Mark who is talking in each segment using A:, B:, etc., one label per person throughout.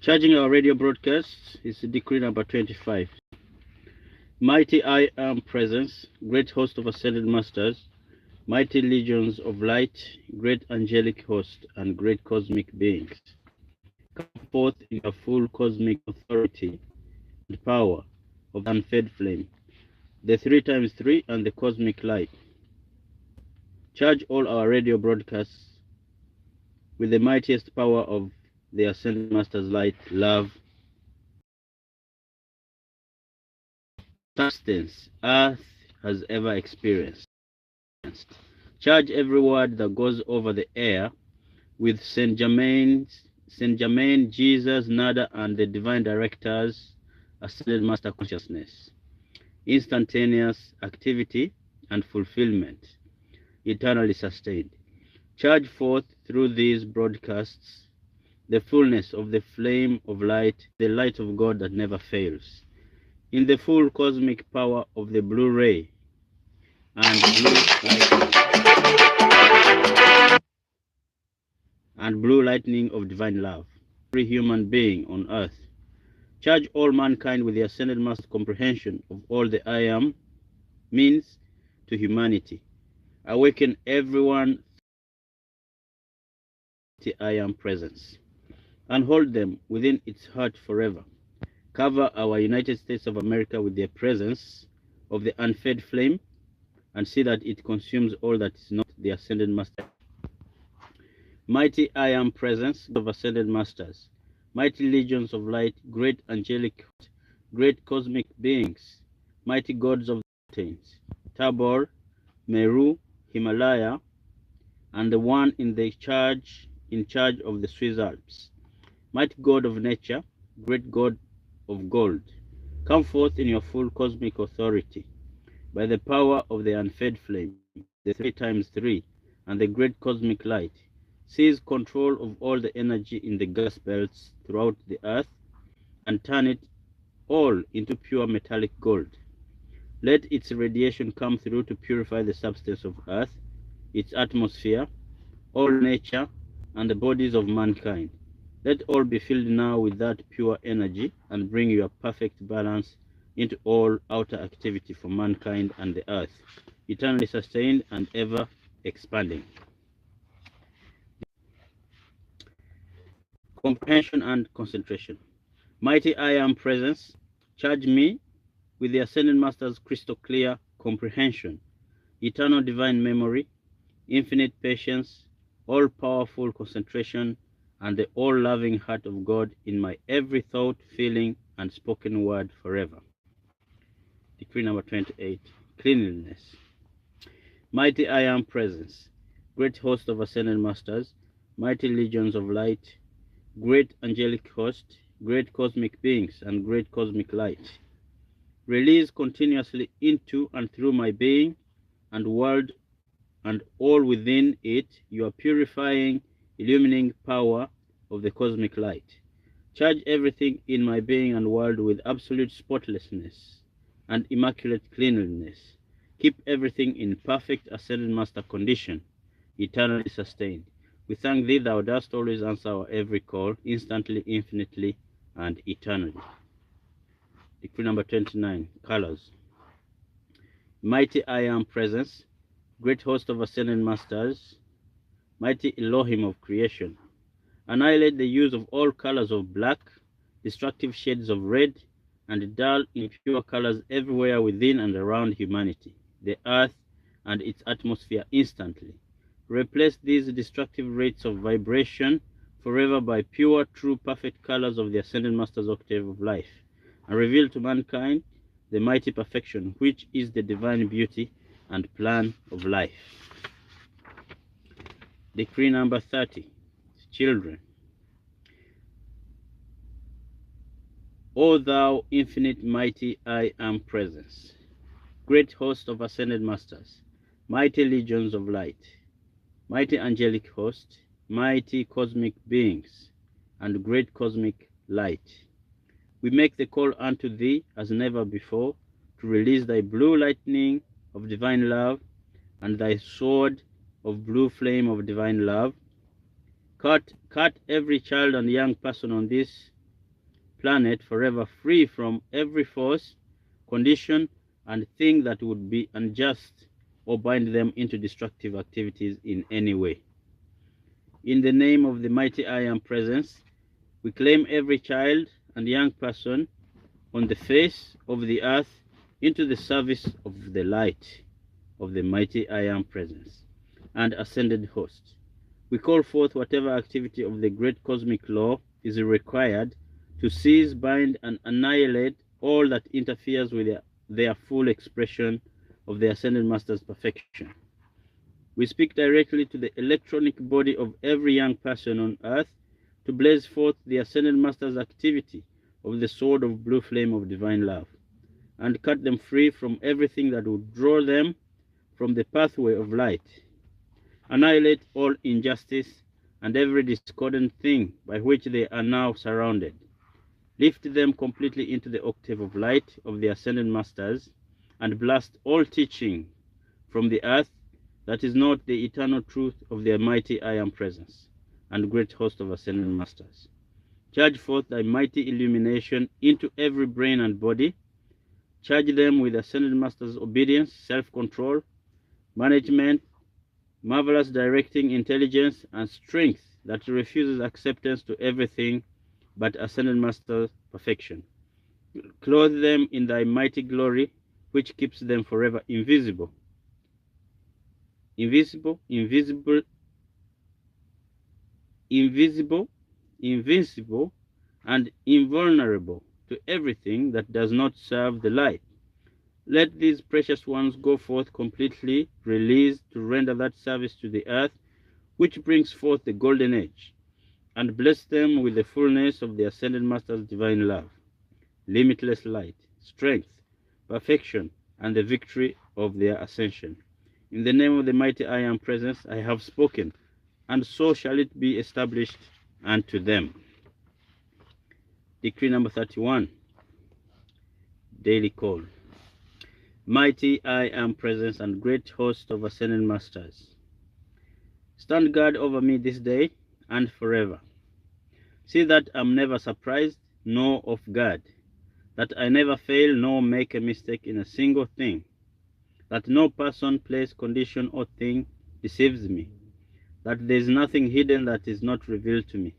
A: Charging our radio broadcasts is decree number 25. Mighty I am presence, great host of ascended masters, mighty legions of light, great angelic host, and great cosmic beings. Come forth in your full cosmic authority and power of the unfed flame, the 3 times 3 and the cosmic light. Charge all our radio broadcasts with the mightiest power of the ascended master's light, love, substance earth has ever experienced. Charge every word that goes over the air with Saint Germain, Jesus, Nada, and the divine directors, ascended master consciousness, instantaneous activity and fulfillment, eternally sustained. Charge forth through these broadcasts the fullness of the flame of light, the light of God that never fails, in the full cosmic power of the blue ray and blue lightning of divine love. Every human being on earth. Charge all mankind with the ascended master comprehension of all the I am means to humanity. Awaken everyone to I am presence and hold them within its heart forever. Cover our United States of America with the presence of the unfed flame and see that it consumes all that is not the ascended master. Mighty I am presence of ascended masters, mighty legions of light, great angelic, great cosmic beings, mighty gods of the mountains, Tabor, Meru, Himalaya, and the one in charge of the Swiss Alps, mighty God of nature, great God of gold, come forth in your full cosmic authority, by the power of the unfed flame, the 3 times 3, and the great cosmic light. Seize control of all the energy in the gas belts throughout the earth and turn it all into pure metallic gold. Let its radiation come through to purify the substance of earth, its atmosphere, all nature, and the bodies of mankind. Let all be filled now with that pure energy and bring your perfect balance into all outer activity for mankind and the earth, eternally sustained and ever expanding. Comprehension and concentration. Mighty I am presence, charge me with the ascended master's crystal clear comprehension, eternal divine memory, infinite patience, all powerful concentration, and the all loving heart of God in my every thought, feeling, and spoken word forever. Decree number 28. Cleanliness. Mighty I am presence, great host of ascended masters, mighty legions of light, great angelic host, great cosmic beings, and great cosmic light. Release continuously into and through my being and world and all within it your purifying, illumining power of the cosmic light. Charge everything in my being and world with absolute spotlessness and immaculate cleanliness. Keep everything in perfect ascended master condition, eternally sustained. We thank thee, thou dost always answer our every call, instantly, infinitely, and eternally. Decree number 29, colors. Mighty I am presence, great host of ascended masters, mighty Elohim of creation. Annihilate the use of all colors of black, destructive shades of red, and dull impure colors everywhere within and around humanity, the earth, and its atmosphere instantly. Replace these destructive rates of vibration forever by pure, true, perfect colors of the ascended master's octave of life, and reveal to mankind the mighty perfection which is the divine beauty and plan of life. Decree number 30. Children. O thou infinite mighty I am presence, great host of ascended masters, mighty legions of light, mighty angelic host, mighty cosmic beings, and great cosmic light. We make the call unto thee as never before to release thy blue lightning of divine love and thy sword of blue flame of divine love. Cut every child and young person on this planet forever, free from every force, condition, and thing that would be unjust or bind them into destructive activities in any way. In the name of the mighty I Am Presence, we claim every child and young person on the face of the earth into the service of the light of the mighty I Am Presence and ascended host. We call forth whatever activity of the great cosmic law is required to seize, bind, and annihilate all that interferes with their full expression of the Ascended Master's perfection. We speak directly to the electronic body of every young person on earth to blaze forth the Ascended Master's activity of the sword of blue flame of divine love, and cut them free from everything that would draw them from the pathway of light. Annihilate all injustice and every discordant thing by which they are now surrounded. Lift them completely into the octave of light of the Ascended Masters, and blast all teaching from the earth that is not the eternal truth of their mighty I Am Presence and great host of Ascended Masters. Charge forth thy mighty illumination into every brain and body. Charge them with Ascended Masters' obedience, self-control, management, marvelous directing intelligence, and strength that refuses acceptance to everything but Ascended Master perfection. Clothe them in thy mighty glory, which keeps them forever invisible, invincible, and invulnerable to everything that does not serve the light. Let these precious ones go forth completely released to render that service to the earth which brings forth the golden age, and bless them with the fullness of the Ascended Master's divine love, limitless light, strength, perfection, and the victory of their ascension. In the name of the mighty I Am Presence, I have spoken, and so shall it be established unto them. Decree number 31. Daily call. Mighty I Am Presence and great host of Ascended Masters, stand guard over me this day and forever. See that I'm never surprised nor off guard, that I never fail nor make a mistake in a single thing, that no person, place, condition, or thing deceives me, that there is nothing hidden that is not revealed to me.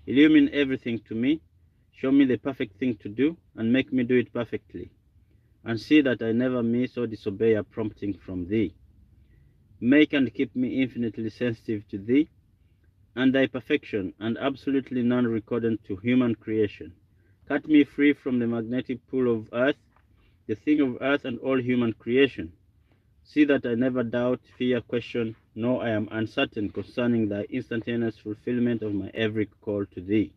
A: Illumine everything to me, show me the perfect thing to do, and make me do it perfectly, and see that I never miss or disobey a prompting from thee. Make and keep me infinitely sensitive to thee and thy perfection, and absolutely non-recordant to human creation. Cut me free from the magnetic pull of earth, the thing of earth, and all human creation. See that I never doubt, fear, question, nor I am uncertain concerning thy instantaneous fulfillment of my every call to thee,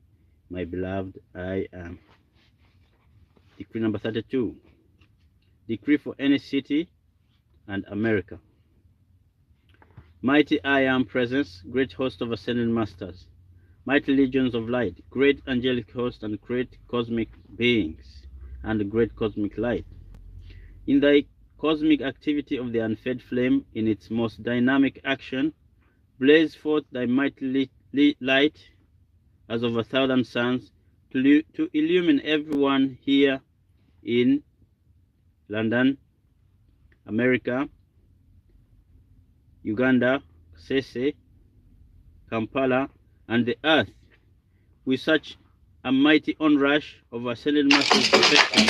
A: my beloved I Am. Decree number 32. Decree for any city and America. Mighty I Am Presence, great host of Ascended Masters, mighty legions of light, great angelic host, and great cosmic beings, and great cosmic light. In thy cosmic activity of the unfed flame, in its most dynamic action, blaze forth thy mighty light as of 1,000 suns to illumine everyone here in London, America, Uganda, Sese, Kampala, and the earth with such a mighty onrush of Ascended Master's perfection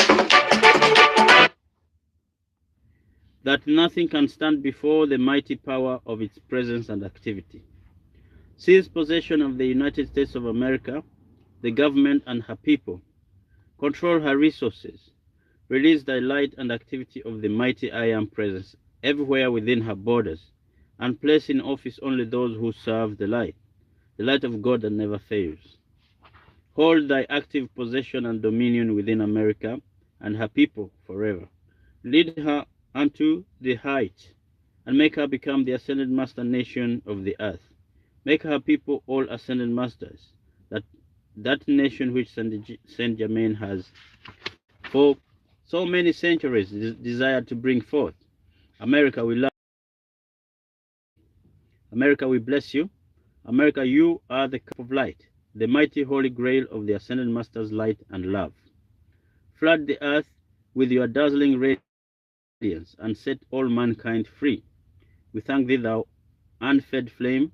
A: that nothing can stand before the mighty power of its presence and activity. Seize possession of the United States of America, the government and her people. Control her resources. Release thy light and activity of the mighty I Am Presence everywhere within her borders, and place in office only those who serve the light of God that never fails. Hold thy active possession and dominion within America and her people forever. Lead her unto the height, and make her become the Ascended Master nation of the earth. Make her people all Ascended Masters, that nation which Saint Germain has for so many centuries desired to bring forth. America, we love you. America, we bless you. America, you are the cup of light, the mighty holy grail of the Ascended Master's light and love. Flood the earth with your dazzling radiance and set all mankind free. We thank thee, thou unfed flame,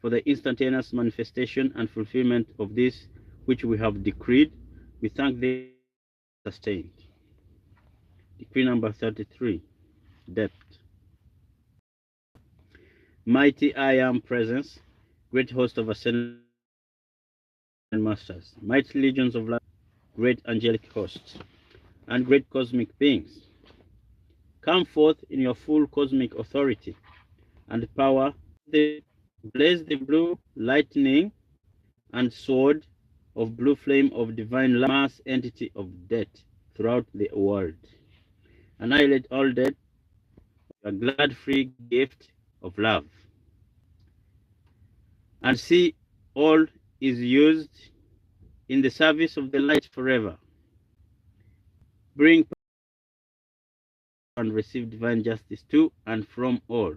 A: for the instantaneous manifestation and fulfillment of this which we have decreed. We thank thee, sustained. Decree number 33, depth. Mighty I am presence, great host of ascended masters, mighty legions of light, great angelic hosts, and great cosmic beings. Come forth in your full cosmic authority and power. Blaze the blue lightning and sword of blue flame of divine mass entity of death throughout the world. Annihilate all death, a glad free gift of love. And see all is used in the service of the light forever. Bring and receive divine justice to and from all.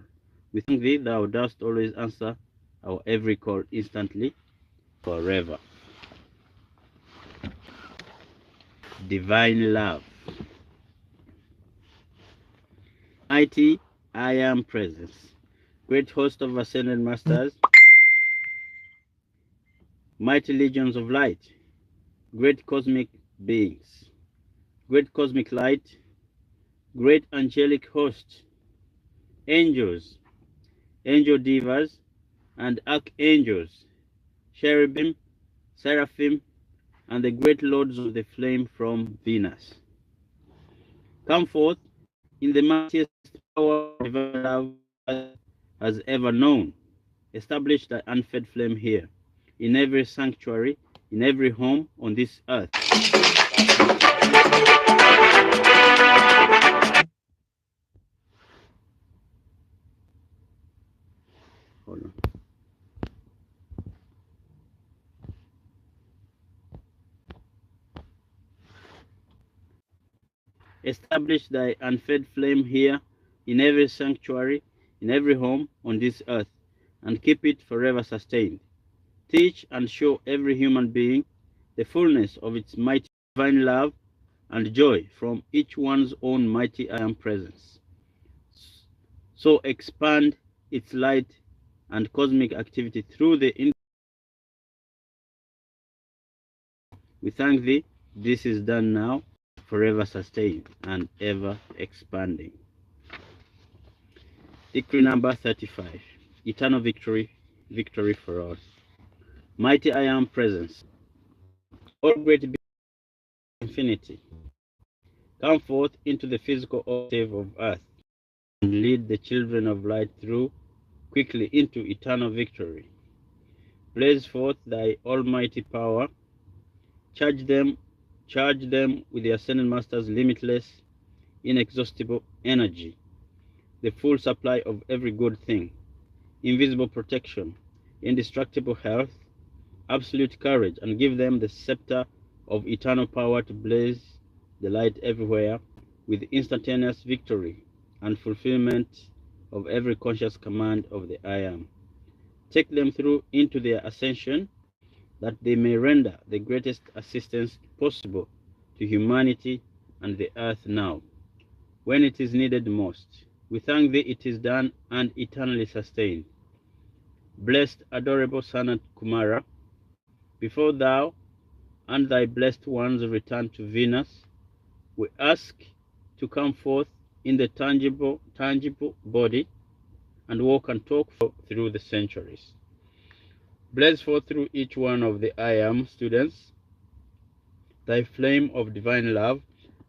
A: We thank thee, thou dost always answer our every call instantly, forever. Divine love. Mighty I am presence, great host of ascended masters, mighty legions of light, great cosmic beings, great cosmic light, great angelic hosts, angels, angel divas, and archangels, cherubim, seraphim, and the great lords of the flame from Venus. Come forth in the mightiest power of divine love has ever known. Establish the unfed flame here, in every sanctuary, in every home on this earth. Hold on. Establish thy unfed flame here, in every sanctuary, in every home on this earth, and keep it forever sustained. Teach and show every human being the fullness of its mighty divine love and joy from each one's own mighty I am presence. So expand its light and cosmic activity through the We thank thee, this is done now, forever sustained and ever expanding. Decree number 35, eternal victory, victory for all. Mighty I am presence, all great beings of infinity, come forth into the physical octave of earth and lead the children of light through quickly into eternal victory. Blaze forth thy almighty power, charge them with the Ascended Master's limitless, inexhaustible energy, the full supply of every good thing, invisible protection, indestructible health, absolute courage, and give them the scepter of eternal power to blaze the light everywhere with instantaneous victory and fulfillment of every conscious command of the I Am. Take them through into their ascension, that they may render the greatest assistance possible to humanity and the earth now, when it is needed most. We thank thee it is done and eternally sustained. Blessed, adorable Sanat Kumara, before thou and thy blessed ones return to Venus, we ask to come forth in the tangible body and walk and talk through the centuries. Blaze forth through each one of the I Am students thy flame of divine love,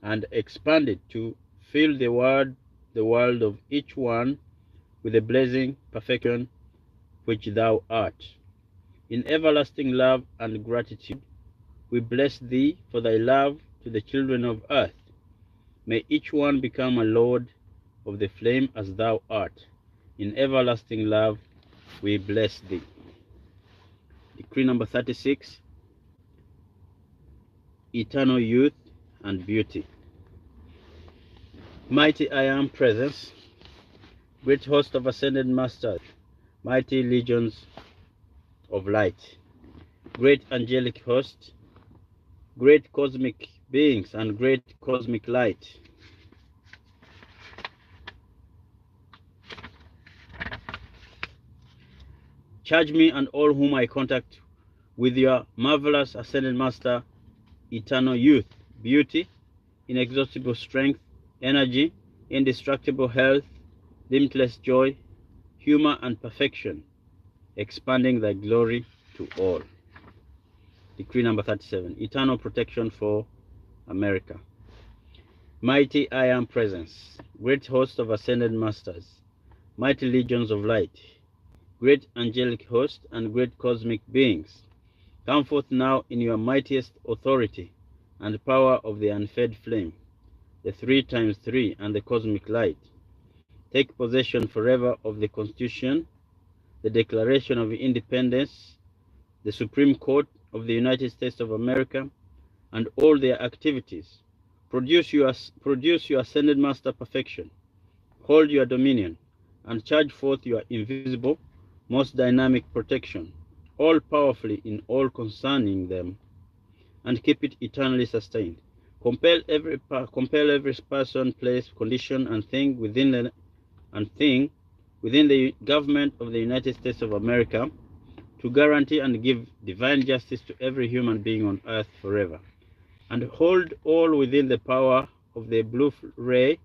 A: and expand it to fill the world of each one with the blazing perfection which thou art. In everlasting love and gratitude, we bless thee for thy love to the children of earth. May each one become a lord of the flame as thou art. In everlasting love, we bless thee. Decree number 36, eternal youth and beauty. Mighty I Am presence, great host of ascended masters, mighty legions of light, great angelic host, great cosmic beings, and great cosmic light. Charge me and all whom I contact with your marvelous ascended master, eternal youth, beauty, inexhaustible strength, energy, indestructible health, limitless joy, humor, and perfection, expanding thy glory to all. Decree number 37, eternal protection for America. Mighty I Am Presence, great host of ascended masters, mighty legions of light, great angelic host, and great cosmic beings, come forth now in your mightiest authority and power of the unfed flame, the 3 times 3 and the cosmic light. Take possession forever of the Constitution, the Declaration of Independence, the Supreme Court of the United States of America, and all their activities. Produce your ascended master perfection. Hold your dominion and charge forth your invisible, most dynamic protection, all powerfully in all concerning them, and keep it eternally sustained. Compel every person, place, condition, and thing within the government of the United States of America to guarantee and give divine justice to every human being on earth forever, and hold all within the power of the blue ray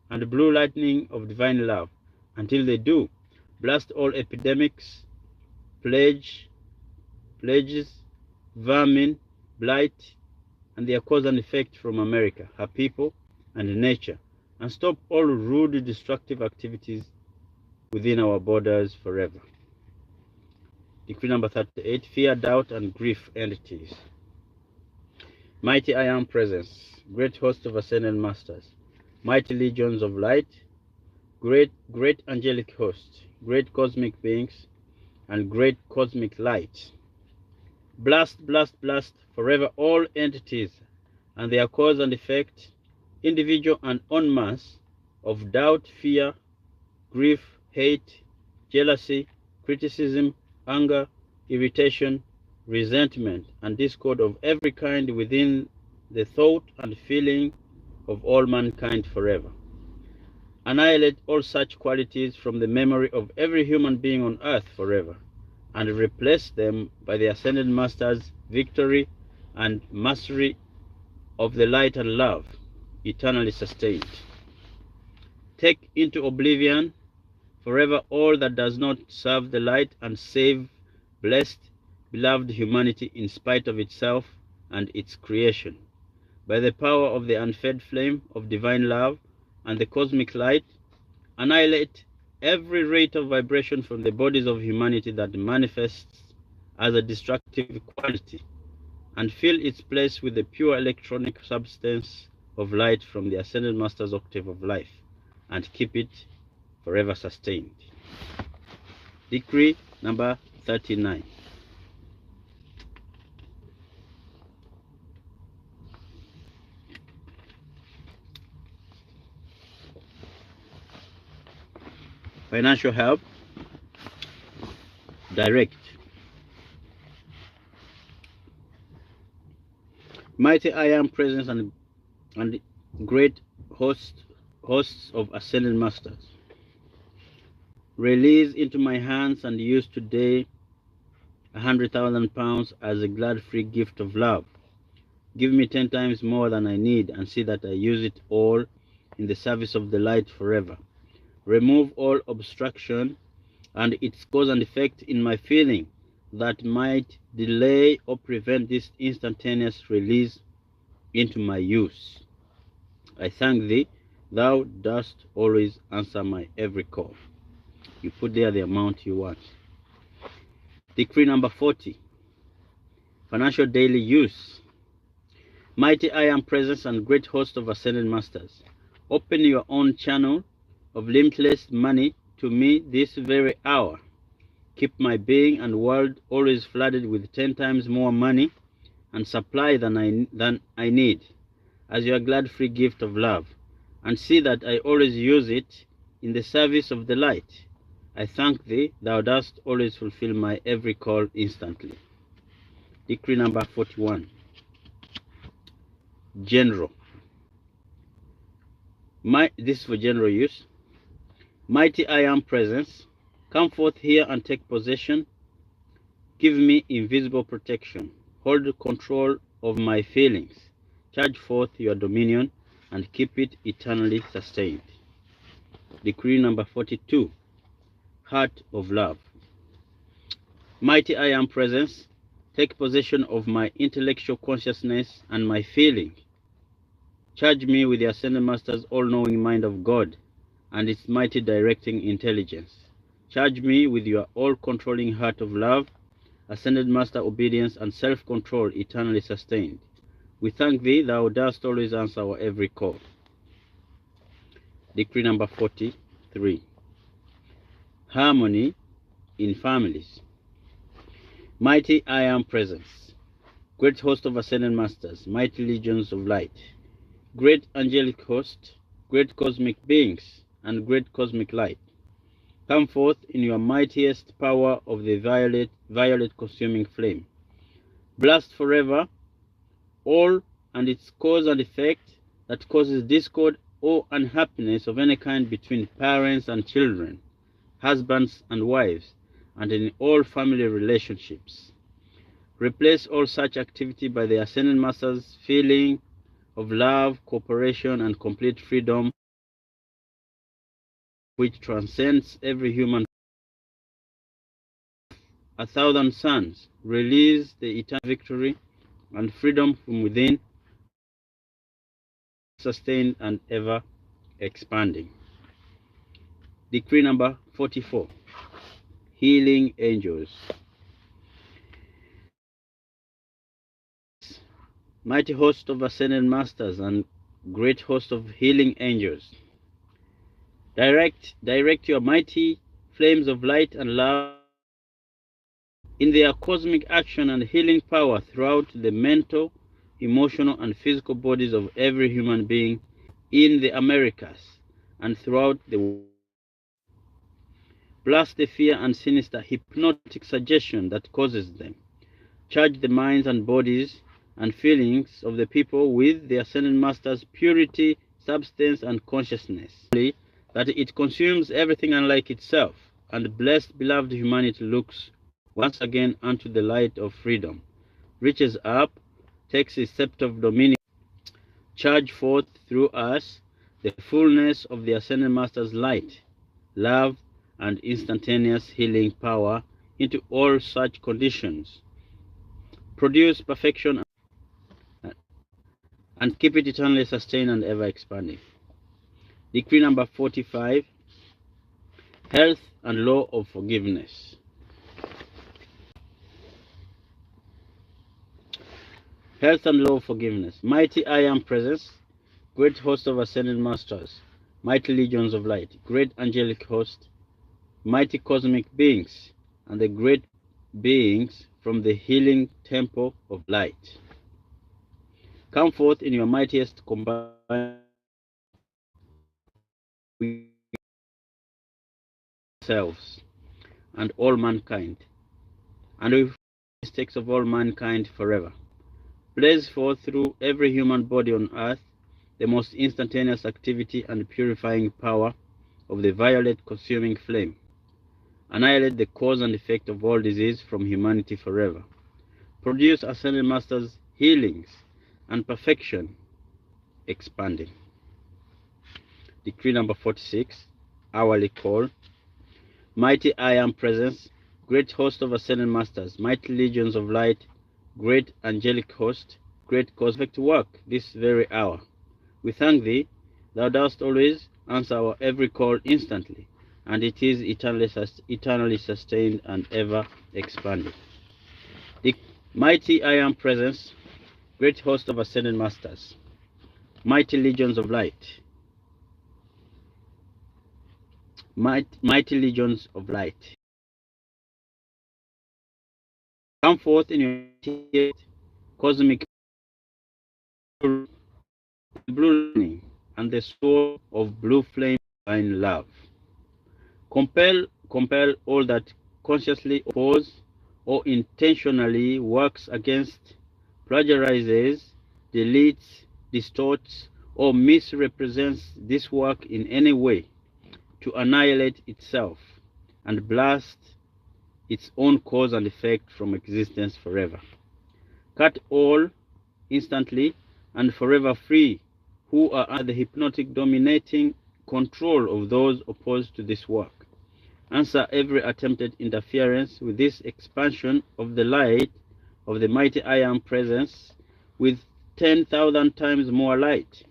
A: and blue lightning of divine love until they do. Blast all epidemics, plagues, vermin, blight, and their cause and effect from America, her people, and nature, and stop all rude, destructive activities within our borders forever. Decree number 38, fear, doubt, and grief entities. Mighty I Am Presence, great host of ascended masters, mighty legions of light, great angelic host, great cosmic beings, and great cosmic light. Blast forever all entities and their cause and effect, individual and en masse, of doubt, fear, grief, hate, jealousy, criticism, anger, irritation, resentment, and discord of every kind within the thought and feeling of all mankind forever. Annihilate all such qualities from the memory of every human being on earth forever, and replace them by the ascended master's victory and mastery of the light and love, eternally sustained. Take into oblivion forever all that does not serve the light, and save blessed, beloved humanity in spite of itself and its creation. By the power of the unfed flame of divine love and the cosmic light, annihilate every rate of vibration from the bodies of humanity that manifests as a destructive quality, and fill its place with the pure electronic substance of light from the ascended master's octave of life, and keep it forever sustained. Decree number 39. Financial help, direct. Mighty I Am Presence and great hosts of ascended masters, release into my hands and use today 100,000 pounds as a glad free gift of love. Give me 10 times more than I need, and see that I use it all in the service of the light forever. Remove all obstruction and its cause and effect in my feeling that might delay or prevent this instantaneous release into my use. I thank thee, thou dost always answer my every call. You put there the amount you want. Decree number 40. Financial daily use. Mighty I Am Presence and great host of ascended masters, open your own channel of limitless money to me this very hour. Keep my being and world always flooded with 10 times more money and supply than I need, as your glad free gift of love, and see that I always use it in the service of the light. I thank thee, thou dost always fulfill my every call instantly. Decree number 41. General. This is for general use. Mighty I am presence, come forth here and take possession. Give me invisible protection. Hold control of my feelings. Charge forth your dominion and keep it eternally sustained. Decree number 42. Heart of love. Mighty I am presence, take possession of my intellectual consciousness and my feeling. Charge me with the Ascended Master's all-knowing mind of God and its mighty directing intelligence. Charge me with your all-controlling heart of love, Ascended Master obedience, and self-control eternally sustained. We thank thee, thou dost always answer our every call. Decree number 43. Harmony in families. Mighty I am presence, great host of Ascended Masters, mighty legions of light, great angelic host, great cosmic beings, and great cosmic light. Come forth in your mightiest power of the violet consuming flame. Blast forever all and its cause and effect that causes discord or unhappiness of any kind between parents and children, husbands and wives, and in all family relationships. Replace all such activity by the Ascended Master's feeling of love, cooperation, and complete freedom, which transcends every human. 1,000 suns, release the eternal victory and freedom from within, sustained and ever expanding. Decree number 44. Healing angels. Mighty host of Ascended Masters and great host of healing angels, direct your mighty flames of light and love in their cosmic action and healing power throughout the mental, emotional, and physical bodies of every human being in the Americas and throughout the world. Blast the fear and sinister hypnotic suggestion that causes them. Charge the minds and bodies and feelings of the people with the Ascended Master's purity, substance, and consciousness, that it consumes everything unlike itself, and blessed beloved humanity looks once again unto the light of freedom, reaches up, takes its scepter of dominion, charge forth through us the fullness of the Ascended Master's light, love, and instantaneous healing power into all such conditions. Produce perfection and keep it eternally sustained and ever expanding. Decree number 45. Health and law of forgiveness. Health and law of forgiveness. Mighty I am presence, great host of Ascended Masters, mighty legions of light, great angelic host, mighty cosmic beings, and the great beings from the healing temple of light. Come forth in your mightiest combined selves and all mankind, and we mistakes of all mankind forever. Blaze forth through every human body on earth the most instantaneous activity and purifying power of the violet consuming flame. Annihilate the cause and effect of all disease from humanity forever. Produce Ascended Masters' healings and perfection expanding. Decree number 46. Hourly call. Mighty I am presence, great host of Ascended Masters, mighty legions of light, great angelic host, great cosmic work this very hour. We thank thee, thou dost always answer our every call instantly, and it is eternally sustained and ever expanding. The mighty I am presence, great host of Ascended Masters, mighty legions of light, mighty legions of light, come forth in your cosmic blue lightning and the sword of blue flame divine love. Compel all that consciously oppose or intentionally works against, plagiarizes, deletes, distorts, or misrepresents this work in any way to annihilate itself and blast its own cause and effect from existence forever. Cut all instantly and forever free who are under the hypnotic dominating control of those opposed to this work. Answer every attempted interference with this expansion of the light of the mighty I Am presence with 10,000 times more light.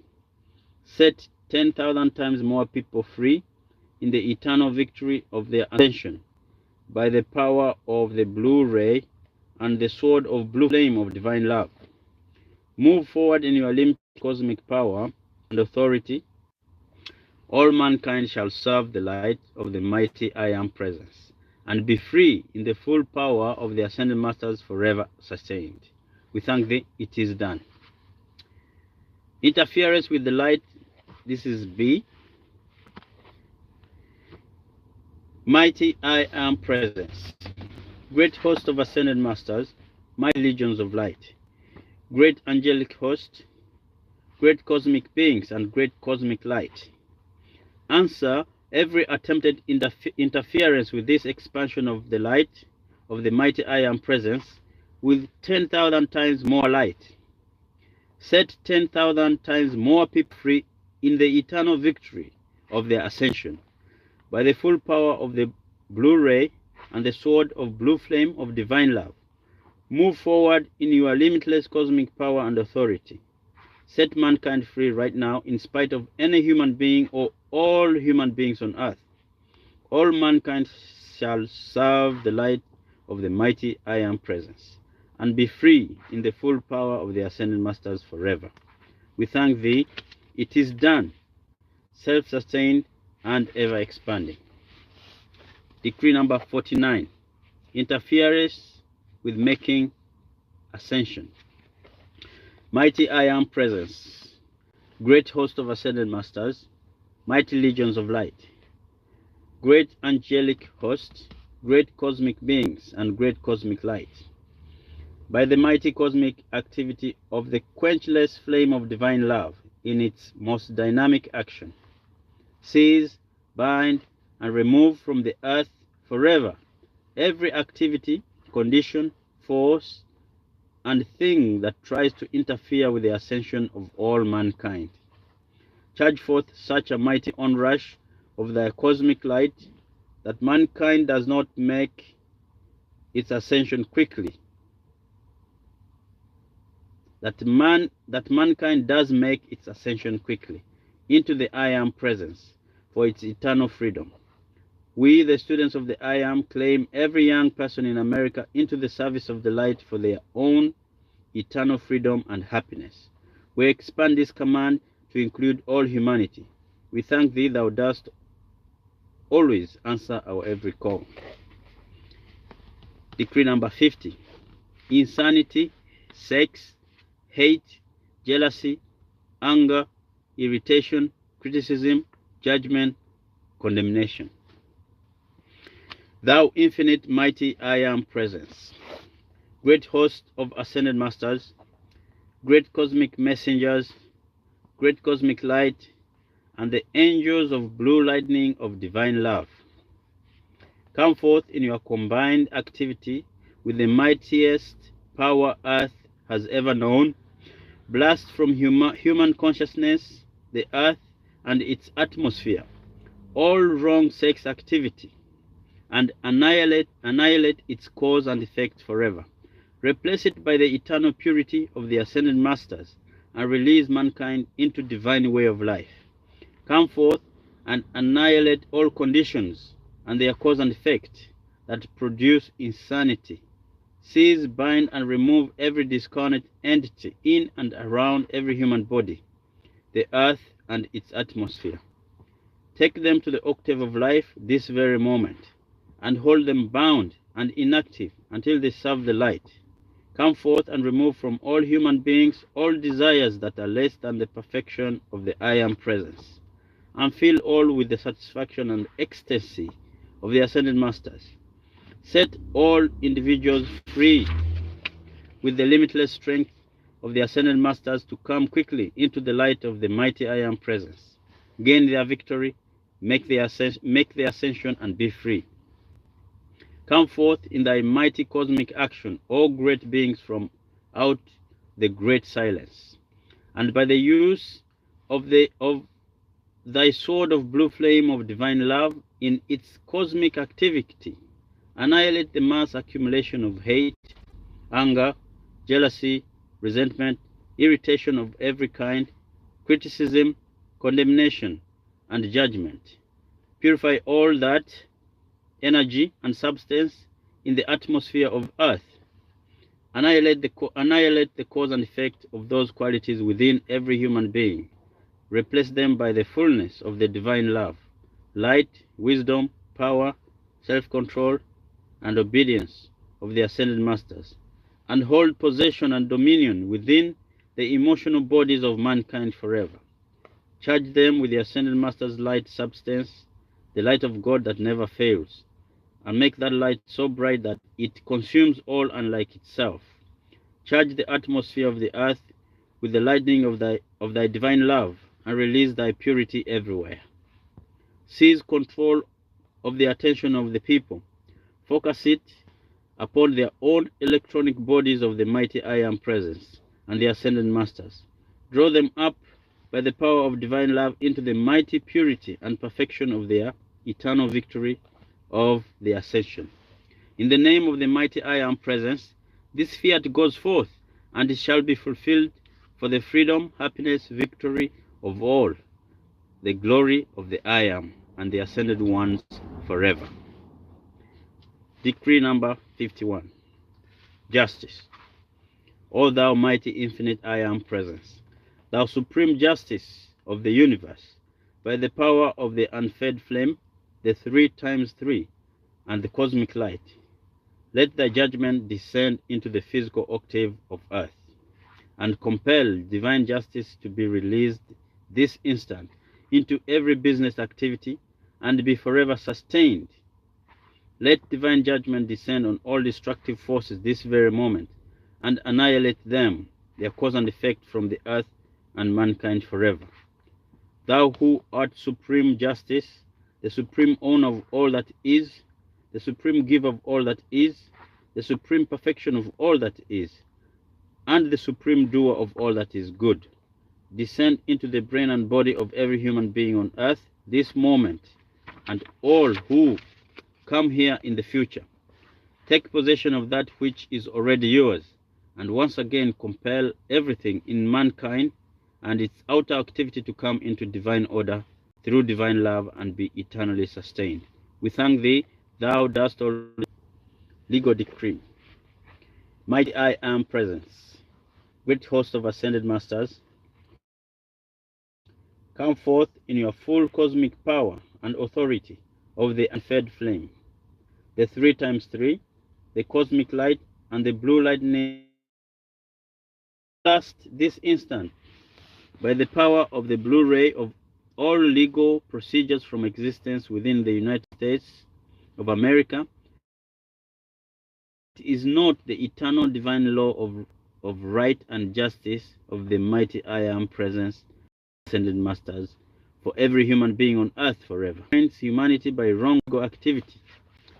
A: Set 10,000 times more people free in the eternal victory of their ascension by the power of the blue ray and the sword of blue flame of divine love. Move forward in your limited cosmic power and authority. All mankind shall serve the light of the mighty I Am presence and be free in the full power of the ascended masters forever sustained. We thank thee, it is done. Interference with the light, this is B. Mighty I Am presence. Great host of ascended masters, mighty legions of light. Great angelic host, great cosmic beings and great cosmic light. Answer every attempted interference with this expansion of the light of the mighty I Am presence with 10,000 times more light. Set 10,000 times more people free in the eternal victory of their ascension by the full power of the blue ray and the sword of blue flame of divine love. Move forward in your limitless cosmic power and authority. Set mankind free right now in spite of any human being or all human beings on earth. All mankind shall serve the light of the mighty I Am presence and be free in the full power of the ascended masters forever. We thank thee, it is done, self-sustained and ever expanding. Decree number 49. Interference with making ascension. Mighty I Am presence, great host of ascended masters, mighty legions of light, great angelic hosts, great cosmic beings and great cosmic light. By the mighty cosmic activity of the quenchless flame of divine love in its most dynamic action, seize, bind, and remove from the earth forever every activity, condition, force, and thing that tries to interfere with the ascension of all mankind. Charge forth such a mighty onrush of thy cosmic light that mankind does not make its ascension quickly. That mankind does make its ascension quickly into the I Am presence for its eternal freedom. We, the students of the I Am, claim every young person in America into the service of the light for their own eternal freedom and happiness. We expand this command to include all humanity. We thank thee, thou dost always answer our every call. Decree number 50. Insanity, sex, hate, jealousy, anger, irritation, criticism, judgment, condemnation. Thou infinite mighty I Am presence, great host of ascended masters, great cosmic messengers, great cosmic light, and the angels of blue lightning of divine love. Come forth in your combined activity with the mightiest power earth has ever known. Blast from human consciousness, the earth and its atmosphere, all wrong sex activity, and annihilate its cause and effect forever. Replace it by the eternal purity of the ascended masters and release mankind into divine way of life. Come forth and annihilate all conditions and their cause and effect that produce insanity. Seize, bind, and remove every discarnate entity in and around every human body, the earth and its atmosphere. Take them to the octave of life this very moment, and hold them bound and inactive until they serve the light. Come forth and remove from all human beings all desires that are less than the perfection of the I Am presence, and fill all with the satisfaction and ecstasy of the ascended masters. Set all individuals free with the limitless strength of the ascended masters to come quickly into the light of the mighty I Am presence. Gain their victory, make the ascension, and be free. Come forth in thy mighty cosmic action, all great beings from out the great silence. And by the use of thy sword of blue flame of divine love in its cosmic activity, annihilate the mass accumulation of hate, anger, jealousy, resentment, irritation of every kind, criticism, condemnation, and judgment. Purify all that energy and substance in the atmosphere of earth. Annihilate the cause and effect of those qualities within every human being. Replace them by the fullness of the divine love, light, wisdom, power, self-control, and obedience of the ascended masters, and hold possession and dominion within the emotional bodies of mankind forever. Charge them with the ascended masters' light substance, the light of God that never fails, and make that light so bright that it consumes all unlike itself. Charge the atmosphere of the earth with the lightning of thy divine love, and release thy purity everywhere. Seize control of the attention of the people. Focus it upon their own electronic bodies of the mighty I Am presence and the ascended masters. Draw them up by the power of divine love into the mighty purity and perfection of their eternal victory of the ascension. In the name of the mighty I Am presence, this fiat goes forth, and it shall be fulfilled for the freedom, happiness, victory of all, the glory of the I Am and the ascended ones forever. Decree number 51. Justice. O thou mighty infinite I Am presence, thou supreme justice of the universe, by the power of the unfed flame, the 3 times 3, and the cosmic light, let thy judgment descend into the physical octave of earth, and compel divine justice to be released this instant into every business activity and be forever sustained. Let divine judgment descend on all destructive forces this very moment and annihilate them, their cause and effect, from the earth and mankind forever. Thou who art supreme justice, the supreme owner of all that is, the supreme giver of all that is, the supreme perfection of all that is, and the supreme doer of all that is good, descend into the brain and body of every human being on earth this moment, and all who come here in the future. Take possession of that which is already yours, and once again compel everything in mankind and its outer activity to come into divine order through divine love and be eternally sustained. We thank thee, thou dost all legal decree. Mighty I Am presence, great host of ascended masters, come forth in your full cosmic power and authority of the unfed flame, the 3 times 3, the cosmic light, and the blue lightning. Last this instant, by the power of the blue ray of all legal procedures from existence within the United States of America, it is not the eternal divine law of right and justice of the mighty I Am presence, ascended masters, for every human being on earth forever. Prevents humanity by wrongful activity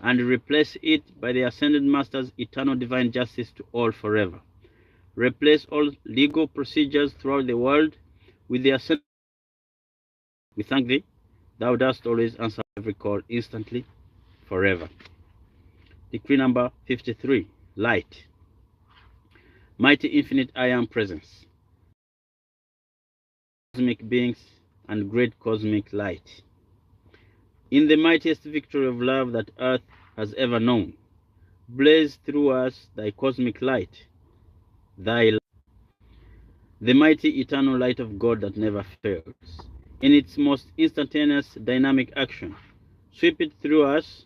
A: and replace it by the ascended masters' eternal divine justice to all forever. Replace all legal procedures throughout the world with the ascended. We thank thee, thou dost always answer every call instantly, forever. Decree number 53. Light. Mighty infinite I Am presence, cosmic beings and great cosmic light. In the mightiest victory of love that earth has ever known, blaze through us thy cosmic light, thy light, the mighty eternal light of God that never fails. In its most instantaneous dynamic action, sweep it through us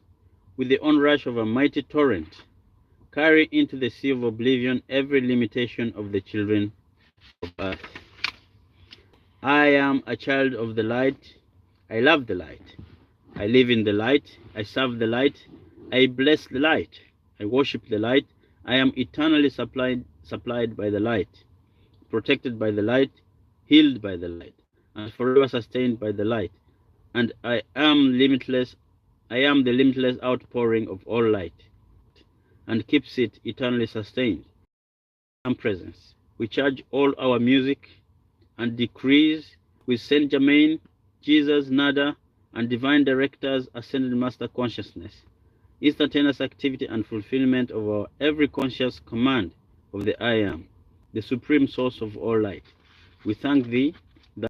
A: with the onrush of a mighty torrent. Carry into the sea of oblivion every limitation of the children of earth. I am a child of the light. I love the light. I live in the light. I serve the light. I bless the light. I worship the light. I am eternally supplied by the light, protected by the light, healed by the light, and forever sustained by the light. And I am limitless. I am the limitless outpouring of all light, and keeps it eternally sustained. And presence. We charge all our music and decrees with Saint Germain, Jesus, Nada, and divine directors, ascended master consciousness, instantaneous activity and fulfillment of our every conscious command of the I Am, the supreme source of all light. We thank thee, the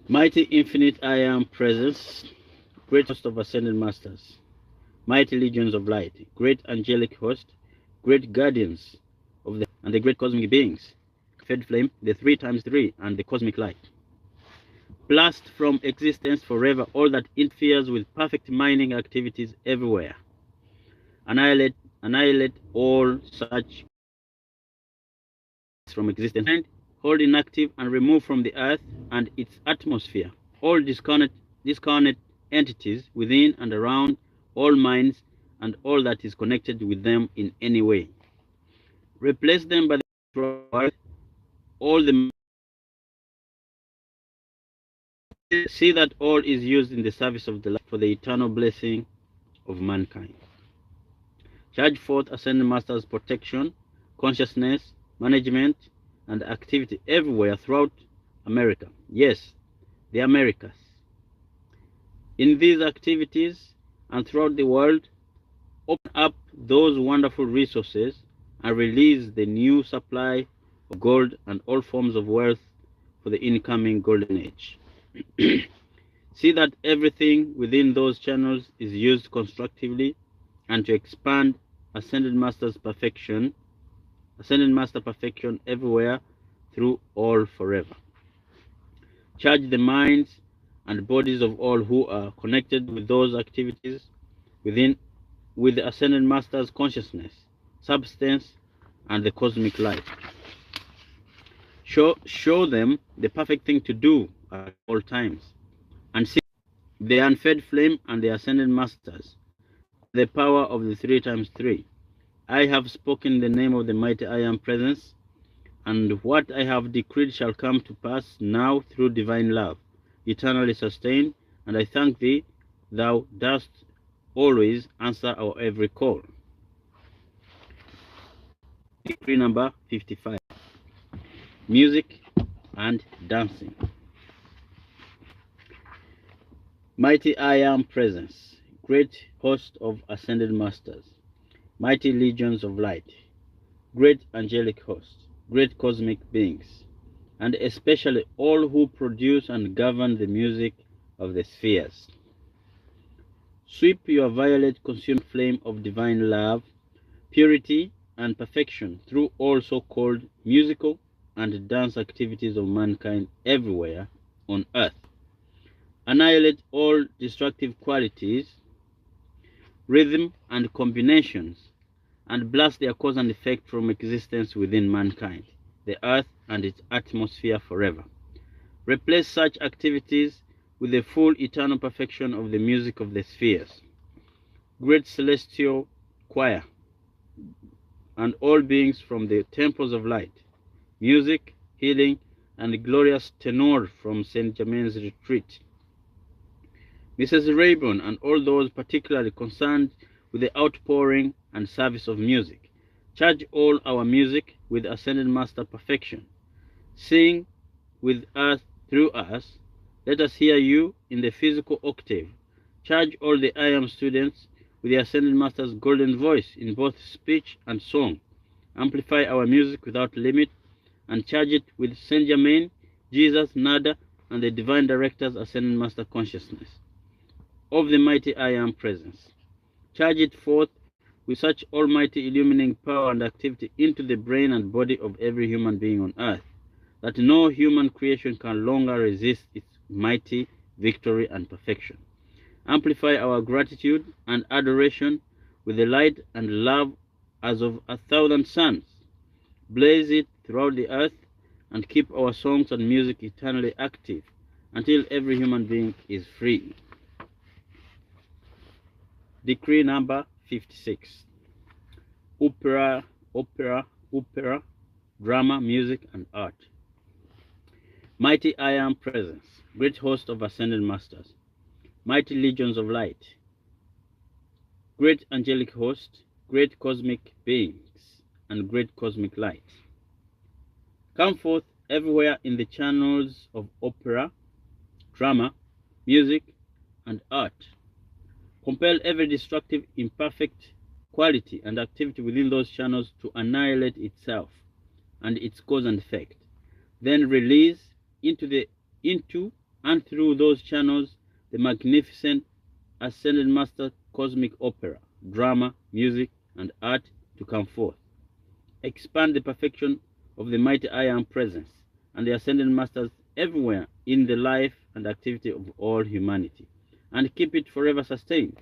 A: mighty infinite I Am presence, great host of ascended masters, mighty legions of light, great angelic host, great guardians of the great cosmic beings, fed flame, the 3 times 3, and the cosmic light. Blast from existence forever all that interferes with perfect mining activities everywhere. Annihilate all such from existence, and hold inactive and remove from the earth and its atmosphere all discarnate entities within and around all minds and all that is connected with them in any way. Replace them by the earth, all the see that all is used in the service of the light for the eternal blessing of mankind. Charge forth ascended masters protection, consciousness, management, and activity everywhere throughout America. Yes, the Americas. In these activities and throughout the world, open up those wonderful resources and release the new supply of gold and all forms of wealth for the incoming golden age. See that everything within those channels is used constructively and to expand ascended master perfection everywhere through all forever. Charge the minds and bodies of all who are connected with those activities with the ascended master's consciousness, substance, and the cosmic light. Show them the perfect thing to do at all times, and see the unfed flame and the ascended masters, the power of the 3 times 3. I have spoken the name of the mighty I Am presence, and what I have decreed shall come to pass now through divine love, eternally sustained, and I thank thee, thou dost always answer our every call. Decree number 55. Music and dancing. Mighty I Am presence, great host of ascended masters, mighty legions of light, great angelic hosts, great cosmic beings, and especially all who produce and govern the music of the spheres. Sweep your violet consumed flame of divine love, purity, and perfection through all so-called musical and dance activities of mankind everywhere on earth. Annihilate all destructive qualities, rhythm, and combinations, and blast their cause and effect from existence within mankind, the earth, and its atmosphere forever. Replace such activities with the full eternal perfection of the music of the spheres. Great celestial choir, and all beings from the temples of light, music, healing, and glorious tenor from Saint Germain's retreat. Mrs. Rayburn and all those particularly concerned with the outpouring and service of music. Charge all our music with ascended master perfection. Sing with us through us. Let us hear you in the physical octave. Charge all the I Am students with the ascended master's golden voice in both speech and song. Amplify our music without limit and charge it with Saint Germain, Jesus, Nada, and the divine director's ascended master consciousness of the mighty I Am presence. Charge it forth with such almighty illuminating power and activity into the brain and body of every human being on earth, that no human creation can longer resist its mighty victory and perfection. Amplify our gratitude and adoration with the light and love as of 1,000 suns. Blaze it throughout the earth and keep our songs and music eternally active until every human being is free. Decree number 56. Opera, opera, drama, music, and art. Mighty I Am Presence, great host of ascended masters, mighty legions of light, great angelic host, great cosmic beings, and great cosmic light. Come forth everywhere in the channels of opera, drama, music, and art. Compel every destructive, imperfect quality and activity within those channels to annihilate itself and its cause and effect. Then release into and through those channels the magnificent ascended master cosmic opera, drama, music, and art to come forth. Expand the perfection of the mighty I Am presence and the ascended masters everywhere in the life and activity of all humanity, and keep it forever sustained.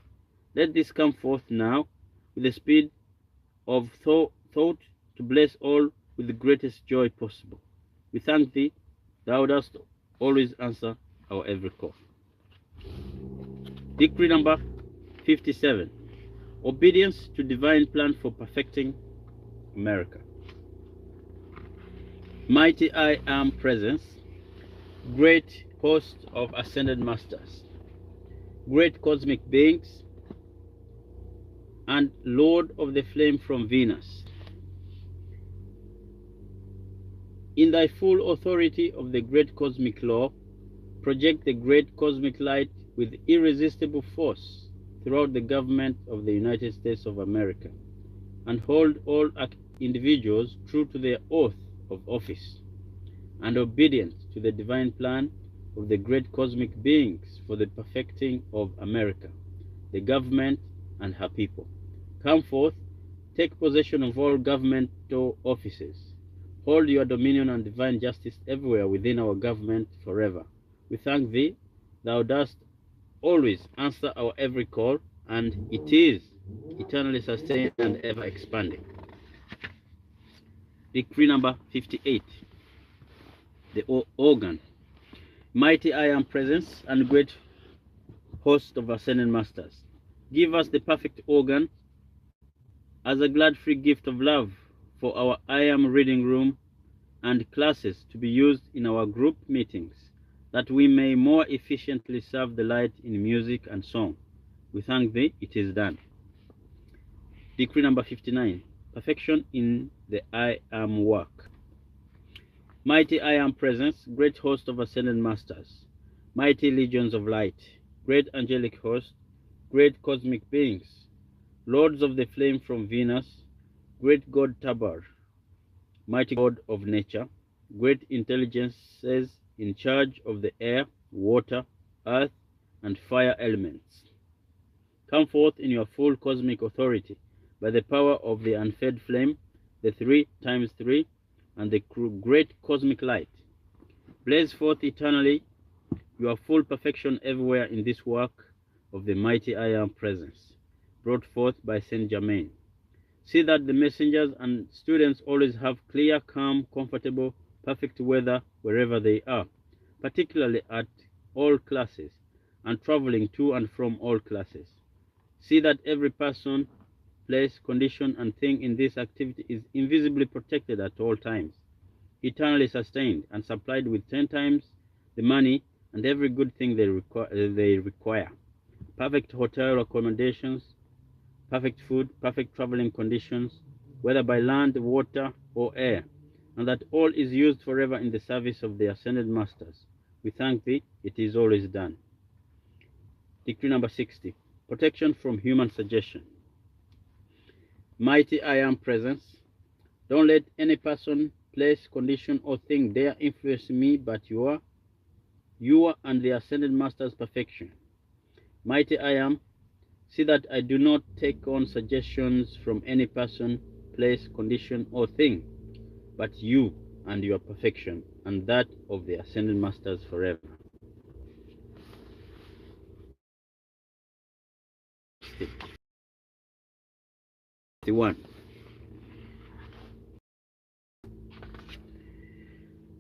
A: Let this come forth now with the speed of thought to bless all with the greatest joy possible. We thank thee, thou dost always answer our every call. Decree number 57. Obedience to divine plan for perfecting America. Mighty I Am presence, great host of ascended masters, great cosmic beings, and Lord of the flame from Venus. In thy full authority of the great cosmic law, project the great cosmic light with irresistible force throughout the government of the United States of America, and hold all individuals true to their oath of office and obedient to the divine plan of the great cosmic beings for the perfecting of America, the government, and her people. Come forth, take possession of all governmental offices. Hold your dominion and divine justice everywhere within our government forever. We thank thee, thou dost always answer our every call, and it is eternally sustained and ever expanding. Decree number 58. The organ. Mighty I Am presence and great host of ascended masters, give us the perfect organ as a glad free gift of love for our I Am reading room and classes to be used in our group meetings, that we may more efficiently serve the light in music and song. We thank thee, it is done. Decree number 59. Perfection in the I Am work. Mighty I Am presence, great host of ascended masters, mighty legions of light, great angelic host, great cosmic beings, lords of the flame from Venus, great God Tabar, mighty God of nature, great intelligences in charge of the air, water, earth, and fire elements. Come forth in your full cosmic authority by the power of the unfed flame, the 3 times 3, and the great cosmic light. Blaze forth eternally your full perfection everywhere in this work of the mighty I Am presence, brought forth by Saint Germain. See that the messengers and students always have clear, calm, comfortable, perfect weather wherever they are, particularly at all classes, and traveling to and from all classes. See that every person, place, condition, and thing in this activity is invisibly protected at all times, eternally sustained, and supplied with 10 times the money and every good thing they require. Perfect hotel accommodations, perfect food, perfect traveling conditions, whether by land, water, or air, and that all is used forever in the service of the ascended masters. We thank thee, it is always done. Decree number 60. Protection from human suggestion. Mighty I Am presence, don't let any person, place, condition, or thing dare influence me but your and the ascended master's perfection. Mighty I Am, see that I do not take on suggestions from any person, place, condition, or thing, but you and your perfection, and that of the ascended masters forever. 61.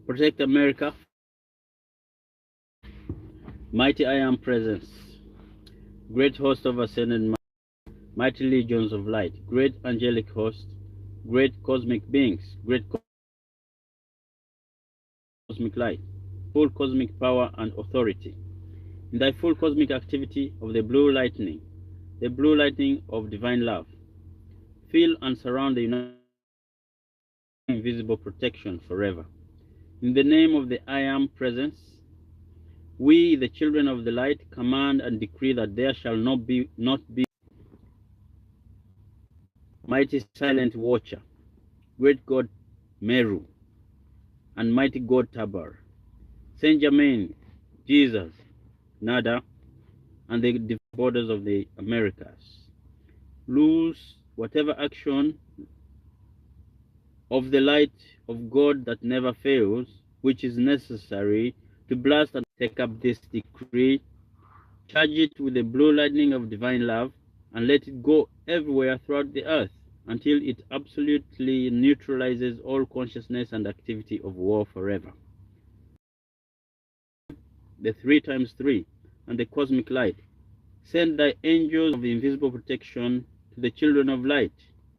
A: Protect America. Mighty I Am presence, great host of ascended masters. mighty legions of light, great angelic hosts, great cosmic beings, great cosmic light, full cosmic power and authority. In thy full cosmic activity of the blue lightning of divine love, fill and surround the United invisible protection forever. In the name of the I Am Presence, we, the children of the light, command and decree that there shall not be mighty silent watcher, great God Meru, and mighty God Tabar, Saint Germain, Jesus, Nada, and the borders of the Americas. Lose whatever action of the light of God that never fails, which is necessary to blast and take up this decree, charge it with the blue lightning of divine love, and let it go everywhere throughout the earth until it absolutely neutralizes all consciousness and activity of war forever. The 3 times 3 and the cosmic light, send thy angels of invisible protection to the children of light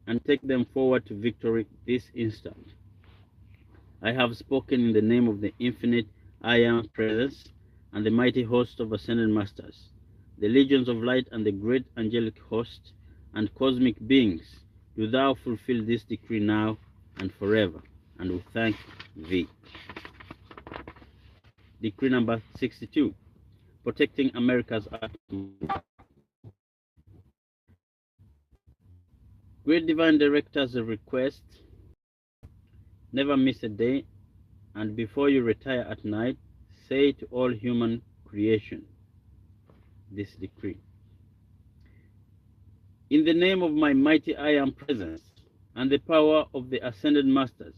A: and take them forward to victory this instant. I have spoken in the name of the infinite I Am Presence and the mighty host of ascended masters, the legions of light and the great angelic host and cosmic beings. Do thou fulfill this decree now and forever, and we thank thee. Decree number 62, protecting America's atmosphere. Great divine directors request, never miss a day, and before you retire at night, say to all human creation this decree. In the name of my mighty I Am Presence and the power of the ascended masters,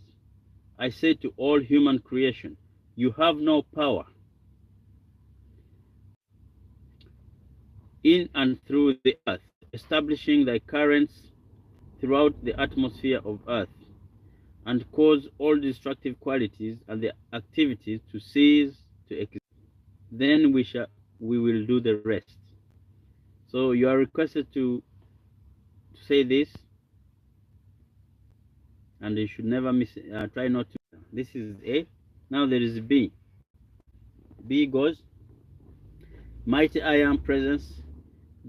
A: I say to all human creation, you have no power in and through the earth, establishing thy currents throughout the atmosphere of earth, and cause all destructive qualities and the activities to cease to exist. Then we will do the rest. So you are requested to say this, and you should never miss it. Try not to. This is A. Now there is B. B goes, mighty I Am Presence,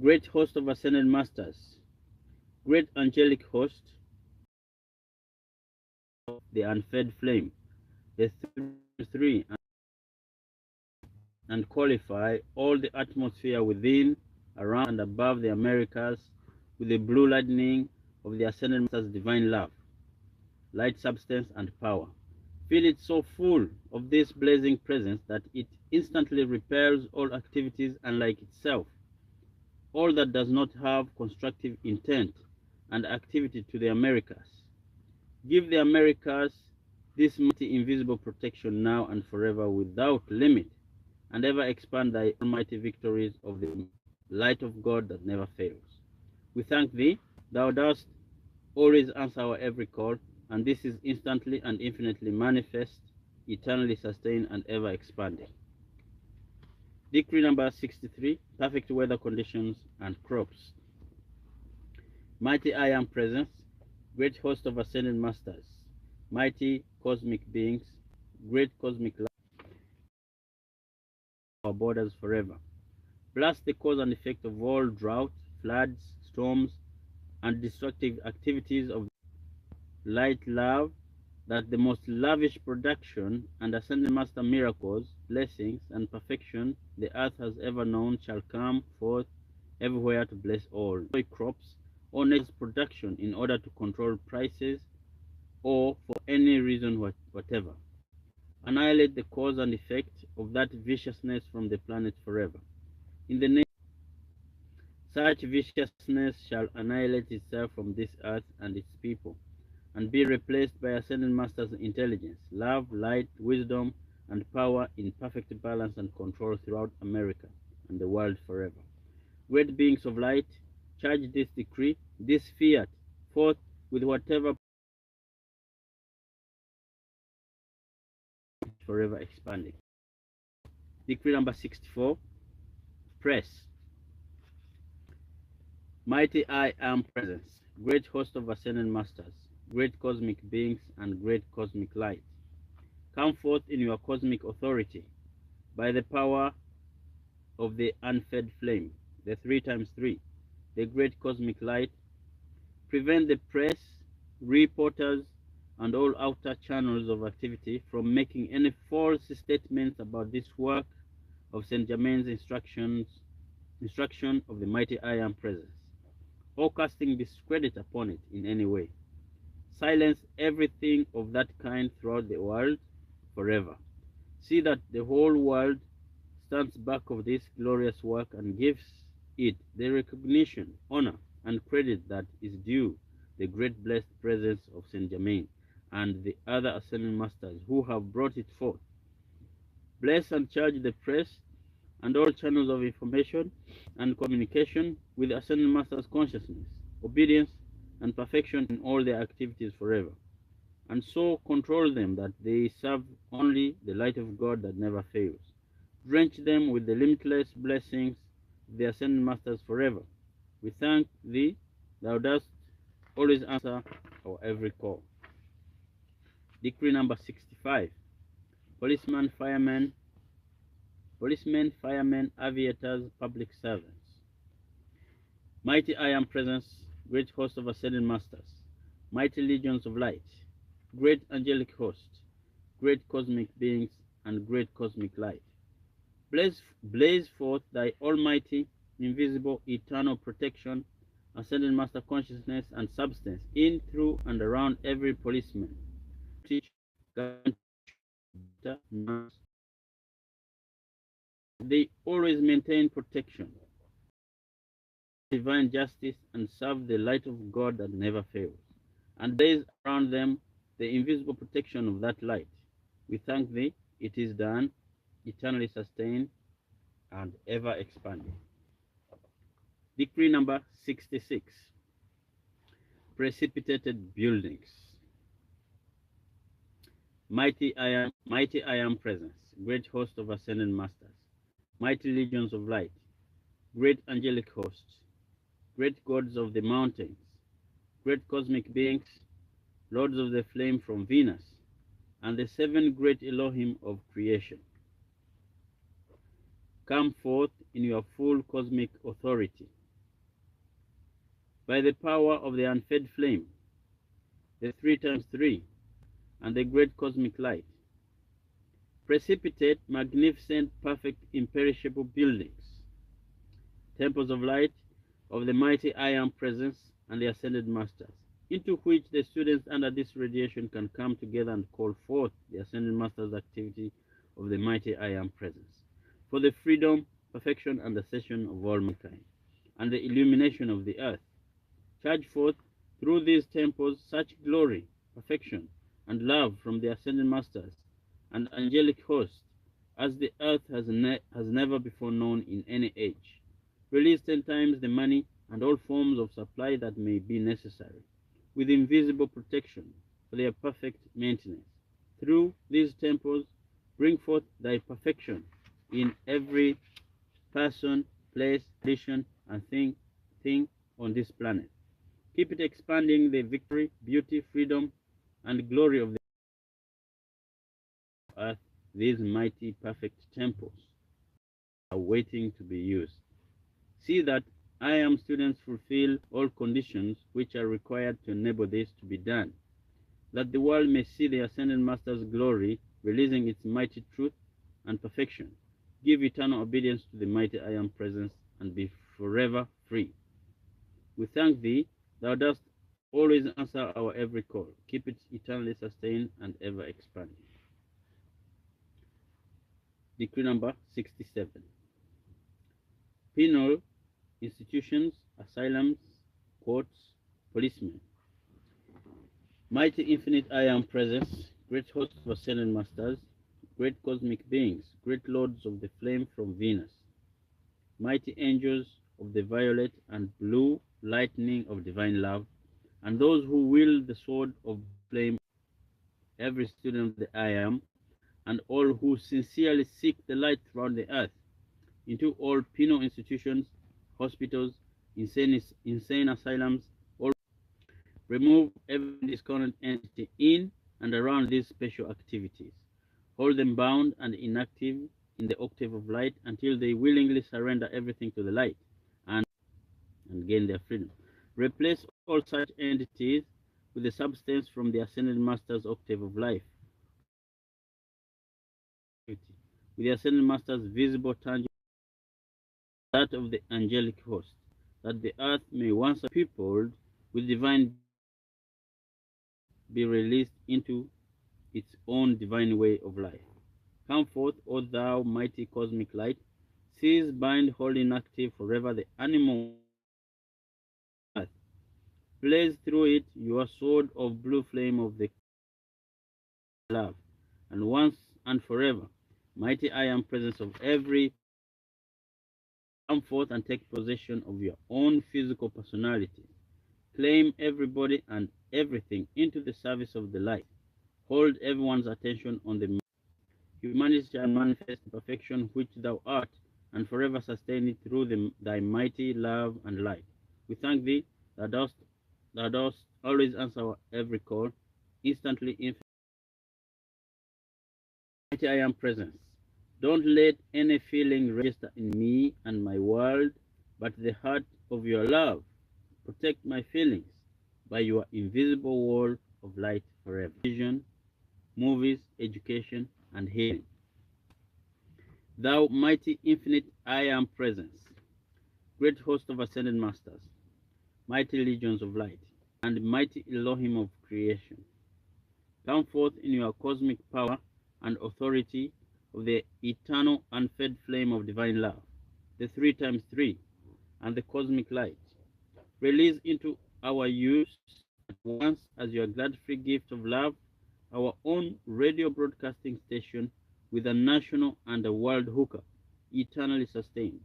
A: great host of ascended masters, great angelic host, the unfed flame, the three, and qualify all the atmosphere within, around, and above the Americas with the blue lightning of the ascended masters' divine love, light substance, and power. Feel it so full of this blazing presence that it instantly repels all activities unlike itself, all that does not have constructive intent and activity to the Americas. Give the Americas this mighty invisible protection now and forever without limit, and ever expand thy almighty victories of the light of God that never fails. We thank thee, thou dost always answer our every call, and this is instantly and infinitely manifest, eternally sustained, and ever expanding. Decree number 63, perfect weather conditions and crops. Mighty I Am Presence, great host of ascended masters, mighty cosmic beings, great cosmic light, our borders forever. Blast the cause and effect of all drought, floods, storms, and destructive activities of light love, that the most lavish production and ascended master miracles, blessings, and perfection the earth has ever known shall come forth everywhere to bless all. Destroy crops or nature's production in order to control prices or for any reason whatever. Annihilate the cause and effect of that viciousness from the planet forever. In the name such viciousness shall annihilate itself from this earth and its people, and be replaced by ascended masters' intelligence, love, light, wisdom, and power in perfect balance and control throughout America and the world forever. Great beings of light, charge this decree, this fiat, forth with whatever forever expanding. Decree number 64, press. Mighty I Am Presence, great host of ascended masters, great cosmic beings, and great cosmic light. Come forth in your cosmic authority by the power of the unfed flame, the 3 times 3, the great cosmic light. Prevent the press, reporters, and all outer channels of activity from making any false statements about this work of Saint Germain's instruction of the mighty I Am Presence, or casting discredit upon it in any way. Silence everything of that kind throughout the world forever. See that the whole world stands back of this glorious work and gives it the recognition, honor, and credit that is due the great blessed presence of Saint Germain and the other ascended masters who have brought it forth. Bless and charge the press and all channels of information and communication with ascended masters' consciousness, obedience, and perfection in all their activities forever, and so control them that they serve only the light of God that never fails. Drench them with the limitless blessings of the ascended masters forever. We thank thee, thou dost always answer our every call. Decree number 65. Policemen, firemen, aviators, public servants. Mighty I Am Presence, great host of ascended masters, mighty legions of light, great angelic host, great cosmic beings, and great cosmic light. Blaze forth thy almighty, invisible, eternal protection, ascended master consciousness and substance in, through, and around every policeman, teacher, nurse. They always maintain protection, divine justice, and serve the light of God that never fails, and blaze around them the invisible protection of that light. We thank thee, it is done, eternally sustained, and ever expanding. Decree number 66. Precipitated buildings. Mighty I Am Presence, great host of ascended masters, mighty legions of light, great angelic hosts, great gods of the mountains, great cosmic beings, lords of the flame from Venus, and the 7 great Elohim of creation. Come forth in your full cosmic authority by the power of the unfed flame, the 3 times 3, and the great cosmic light. Precipitate magnificent, perfect, imperishable buildings, temples of light of the mighty I Am Presence and the ascended masters, into which the students under this radiation can come together and call forth the ascended masters' activity of the mighty I Am Presence, for the freedom, perfection, and ascension of all mankind, and the illumination of the earth. Charge forth through these temples such glory, perfection, and love from the ascended masters and angelic hosts as the earth has never before known in any age. Release 10 times the money and all forms of supply that may be necessary, with invisible protection for their perfect maintenance. Through these temples, bring forth thy perfection in every person, place, condition, and thing on this planet. Keep it expanding the victory, beauty, freedom, and glory of the earth. These mighty, perfect temples are waiting to be used. See that I Am students fulfill all conditions which are required to enable this to be done, that the world may see the ascended master's glory, releasing its mighty truth and perfection. Give eternal obedience to the mighty I Am Presence and be forever free. We thank thee, thou dost always answer our every call. Keep it eternally sustained and ever expanding. Decree number 67. Penal institutions, asylums, courts, policemen. Mighty infinite I Am Presence, great host of ascended masters, great cosmic beings, great lords of the flame from Venus, mighty angels of the violet and blue lightning of divine love, and those who wield the sword of flame, every student of the I Am, and all who sincerely seek the light throughout the earth, into all penal institutions, hospitals, insane asylums, all remove every discordant entity in and around these special activities. Hold them bound and inactive in the octave of light until they willingly surrender everything to the light and, and gain their freedom. Replace all such entities with the substance from the Ascended Master's octave of life, with the Ascended Master's visible, tangible, that of the angelic host, that the earth may once be peopled with divine, be released into its own divine way of life. Come forth, O thou mighty cosmic light, seize, bind, hold inactive forever the animal earth. Blaze through it your sword of blue flame of the love, and once and forever, mighty I am presence of every, come forth and take possession of your own physical personality. Claim everybody and everything into the service of the light. Hold everyone's attention on the humanity shall manifest the perfection which thou art, and forever sustain it through thy mighty love and light. We thank thee that thou dost always answer every call, instantly infinite. Mighty I am presence. Don't let any feeling register in me and my world, but the heart of your love. Protect my feelings by your invisible wall of light forever. Vision, movies, education, and healing. Thou mighty infinite I am presence, great host of ascended masters, mighty legions of light, and mighty Elohim of creation, come forth in your cosmic power and authority of the eternal unfed flame of divine love, the 3 times 3, and the cosmic light. Release into our use at once as your glad free gift of love, our own radio broadcasting station with a national and a world hookup, eternally sustained.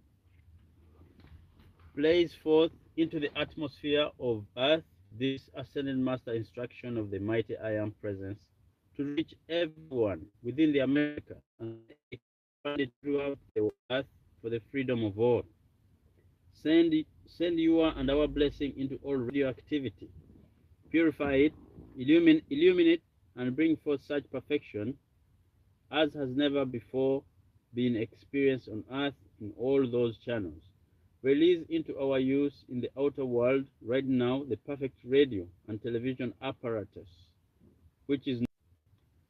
A: Blaze forth into the atmosphere of earth this ascended master instruction of the mighty I am presence to reach everyone within the America and expand it throughout the earth for the freedom of all. Send your and our blessing into all radioactivity. Purify it, illuminate, and bring forth such perfection as has never before been experienced on earth in all those channels. Release into our use in the outer world right now the perfect radio and television apparatus, which is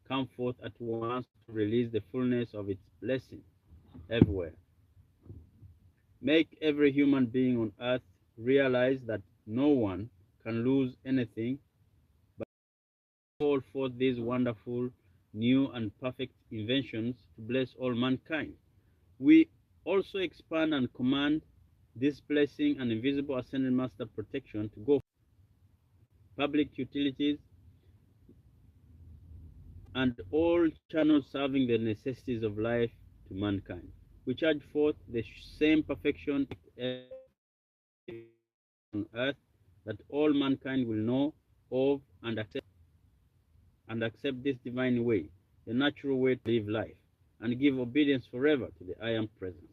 A: come forth at once to release the fullness of its blessing everywhere. Make every human being on earth realize that no one can lose anything but call forth these wonderful, new, and perfect inventions to bless all mankind. We also expand and command this blessing and invisible ascended master protection to go public utilities and all channels serving the necessities of life to mankind. We charge forth the same perfection on earth that all mankind will know of and accept this divine way, the natural way to live life, and give obedience forever to the I am presence.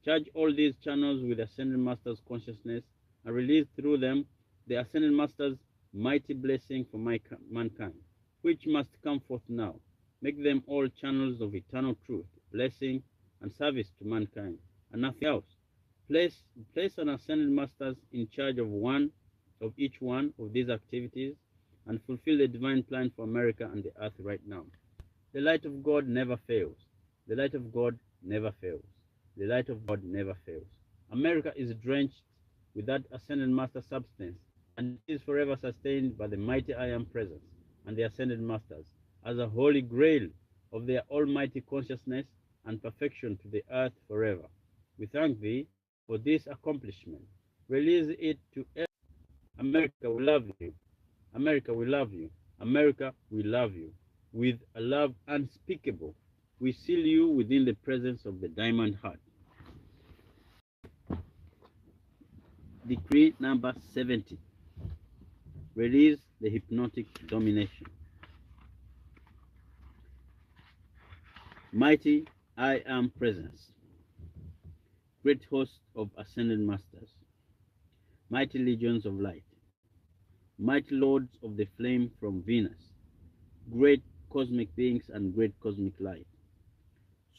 A: Charge all these channels with Ascended Master's consciousness and release through them the Ascended Master's mighty blessing for mankind, which must come forth now. Make them all channels of eternal truth, blessing, and service to mankind, and nothing else. Place an Ascended Masters in charge of each one of these activities and fulfill the divine plan for America and the earth right now. The light of God never fails. The light of God never fails. The light of God never fails. America is drenched with that ascended master substance, and it is forever sustained by the mighty I am presence and the ascended masters as a holy grail of their almighty consciousness and perfection to the earth forever. We thank thee for this accomplishment. Release it to America, we love you. America, we love you. America, we love you. With a love unspeakable, we seal you within the presence of the diamond heart. Decree number 70. Release the hypnotic domination. Mighty I am presence, great host of ascended masters, mighty legions of light, mighty lords of the flame from Venus, great cosmic beings and great cosmic light.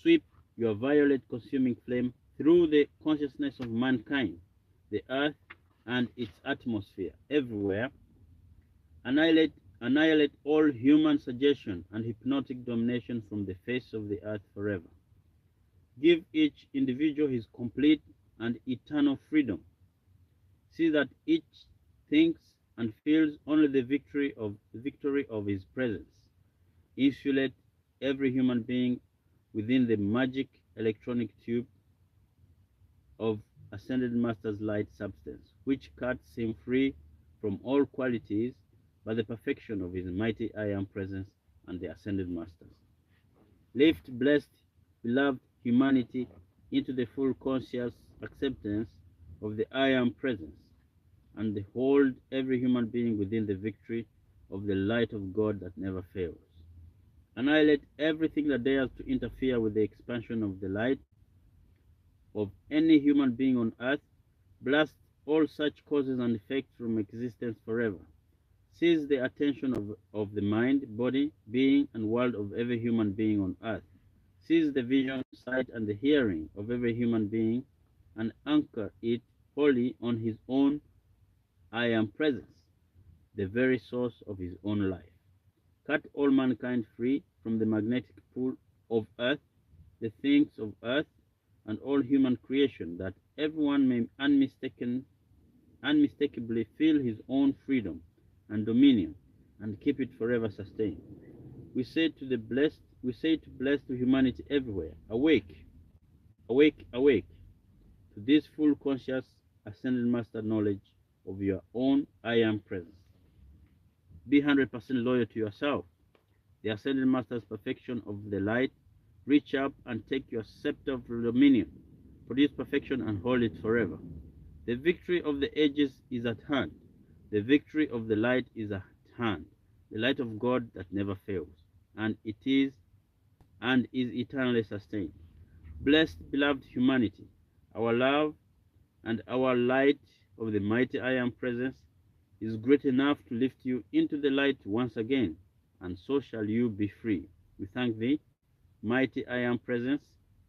A: Sweep your violet consuming flame through the consciousness of mankind, the earth and its atmosphere, everywhere. Annihilate all human suggestion and hypnotic domination from the face of the earth forever. Give each individual his complete and eternal freedom. See that each thinks and feels only the victory of his presence. Insulate every human being within the magic electronic tube of Ascended Master's light substance, which cuts him free from all qualities by the perfection of his mighty I Am presence and the Ascended Masters. Lift blessed, beloved humanity into the full conscious acceptance of the I Am presence, and hold every human being within the victory of the light of God that never fails. Annihilate everything that dares to interfere with the expansion of the light of any human being on earth. Blast all such causes and effects from existence forever. Seize the attention of the mind, body, being, and world of every human being on earth. Seize the vision, sight, and the hearing of every human being and anchor it wholly on his own I Am presence, the very source of his own life. Cut all mankind free from the magnetic pull of earth, the things of earth, and all human creation, that everyone may unmistakably feel his own freedom and dominion and keep it forever sustained. We say to blessed humanity everywhere, awake, awake, awake to this full conscious ascended master knowledge of your own I Am presence. Be 100% loyal to yourself, the ascended master's perfection of the light. Reach up and take your scepter of dominion. Produce perfection and hold it forever. The victory of the ages is at hand. The victory of the light is at hand. The light of God that never fails, and is eternally sustained. Blessed, beloved humanity, our love and our light of the mighty I Am presence is great enough to lift you into the light once again, and so shall you be free. We thank thee, mighty I Am presence.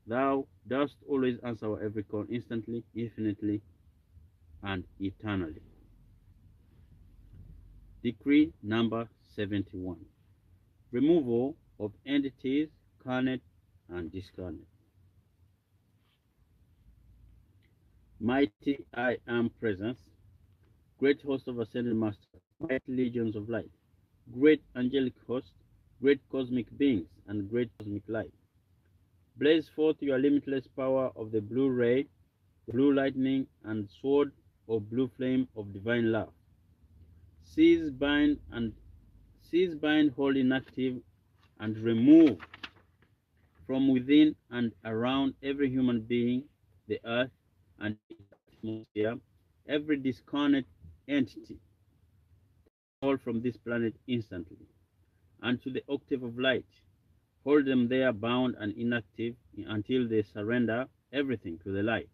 A: Thou dost always answer our every call instantly, infinitely, and eternally. Decree number 71. Removal of entities, carnate and discarnate. Mighty I Am presence, great host of ascended masters, mighty legions of light, great angelic host, great cosmic beings, and great cosmic light. Blaze forth your limitless power of the blue ray, the blue lightning, and sword of blue flame of divine love. Seize, bind, hold inactive, and remove from within and around every human being, the earth and its atmosphere, every discarnate entity, all from this planet instantly, and to the octave of light. Hold them there bound and inactive until they surrender everything to the light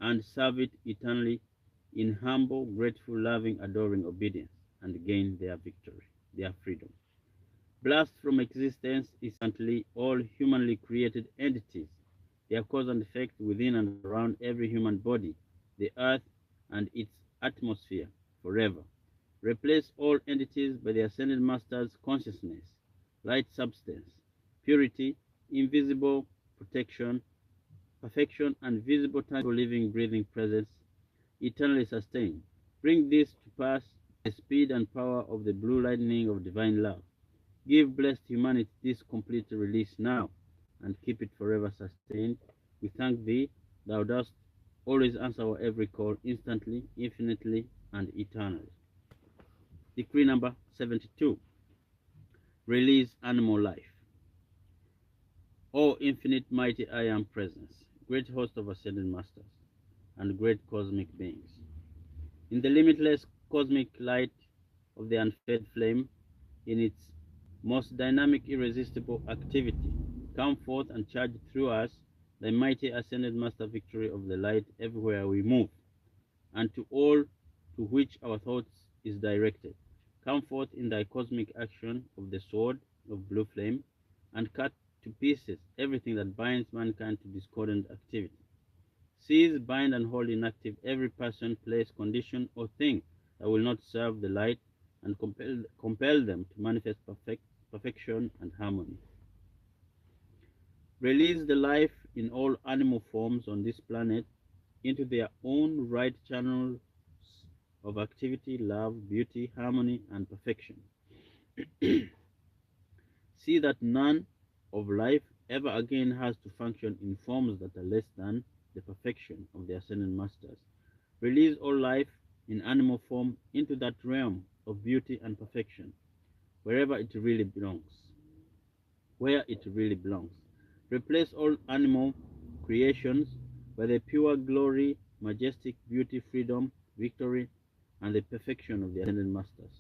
A: and serve it eternally in humble, grateful, loving, adoring obedience, and gain their victory, their freedom. Blast from existence instantly all humanly created entities, their cause and effect within and around every human body, the earth and its atmosphere forever. Replace all entities by the Ascended Master's consciousness, light substance, purity, invisible protection, perfection, and visible, tangible, living, breathing presence, eternally sustained. Bring this to pass the speed and power of the blue lightning of divine love. Give blessed humanity this complete release now, and keep it forever sustained. We thank thee, thou dost always answer our every call instantly, infinitely, and eternally. Decree number 72. Release animal life. O infinite mighty I Am presence, great host of ascended masters, and great cosmic beings. In the limitless cosmic light of the unfed flame, in its most dynamic, irresistible activity, come forth and charge through us the mighty ascended master victory of the light everywhere we move, and to all to which our thoughts is directed. Come forth in thy cosmic action of the sword of blue flame, and cut to pieces everything that binds mankind to discordant activity. Seize, bind, and hold inactive every person, place, condition, or thing that will not serve the light, and compel them to manifest perfection and harmony. Release the life in all animal forms on this planet into their own right channels of activity, love, beauty, harmony, and perfection. See that none of life ever again has to function in forms that are less than the perfection of the ascended masters. Release all life in animal form into that realm of beauty and perfection, wherever it really belongs. Where it really belongs. Replace all animal creations by the pure glory, majestic beauty, freedom, victory, and the perfection of the ascended masters.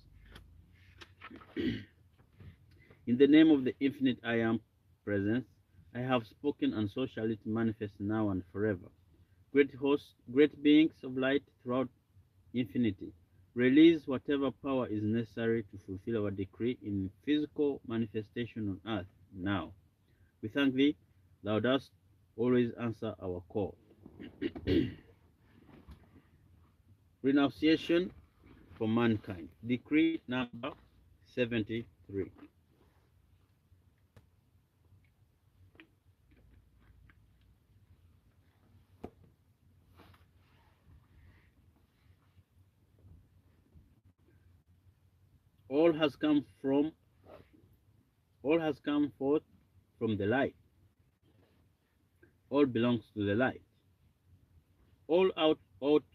A: In the name of the infinite I am presence, I have spoken, and so shall it manifest now and forever. Great hosts, great beings of light throughout infinity, release whatever power is necessary to fulfill our decree in physical manifestation on earth now. We thank thee, thou dost always answer our call. Renunciation for mankind. Decree number 73. All has come forth from the light. All belongs to the light. All ought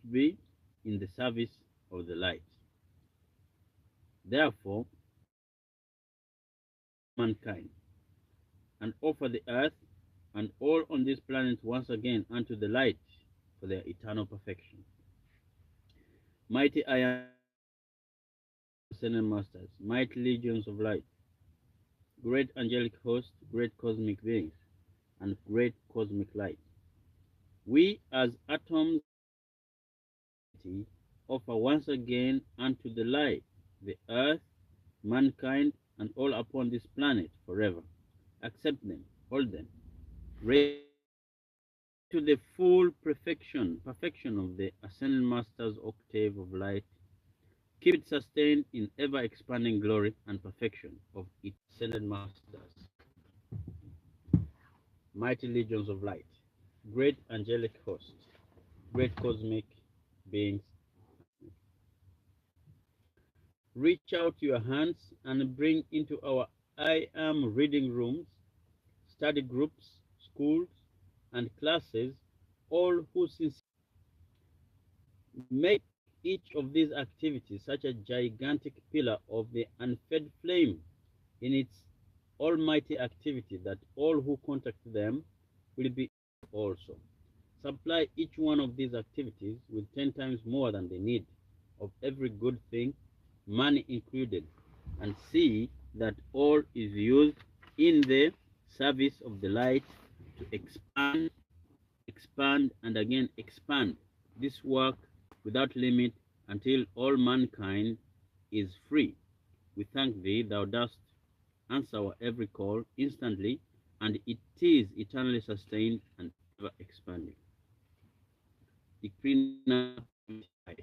A: to be in the service of the light. Therefore, mankind, and offer the earth and all on this planet once again unto the light for their eternal perfection. Mighty I am, ascended masters, mighty legions of light, great angelic hosts, great cosmic beings, and great cosmic light. We as atoms offer once again unto the light, the earth, mankind, and all upon this planet forever. Accept them, hold them, raise to the full perfection of the ascended master's octave of light. Keep it sustained in ever expanding glory and perfection of its ascended masters. Mighty legions of light, great angelic hosts, great cosmic beings, reach out your hands and bring into our I am reading rooms, study groups, schools, and classes all who sincerely make each of these activities such a gigantic pillar of the unfed flame in its almighty activity that all who contact them will be also. Supply each one of these activities with 10 times more than they need of every good thing, money included, and see that all is used in the service of the light to expand, and again expand this work without limit until all mankind is free. We thank thee, thou dost answer our every call instantly, and it is eternally sustained and ever expanding. Decree number 25.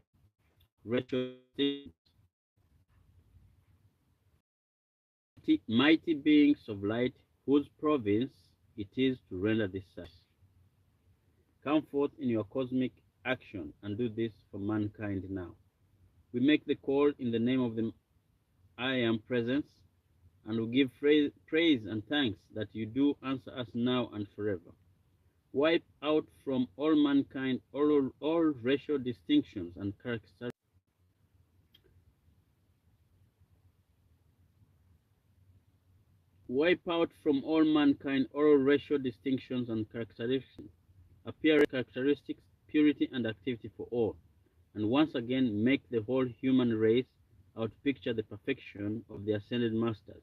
A: Mighty beings of light, whose province it is to render this service. Come forth in your cosmic action and do this for mankind now. We make the call in the name of the I am presence, and we give praise and thanks that you do answer us now and forever. Wipe out from all mankind all racial distinctions and characteristics. Wipe out from all mankind all racial distinctions and characteristics, appearance, characteristics, purity, and activity for all, and once again make the whole human race outpicture the perfection of the ascended masters.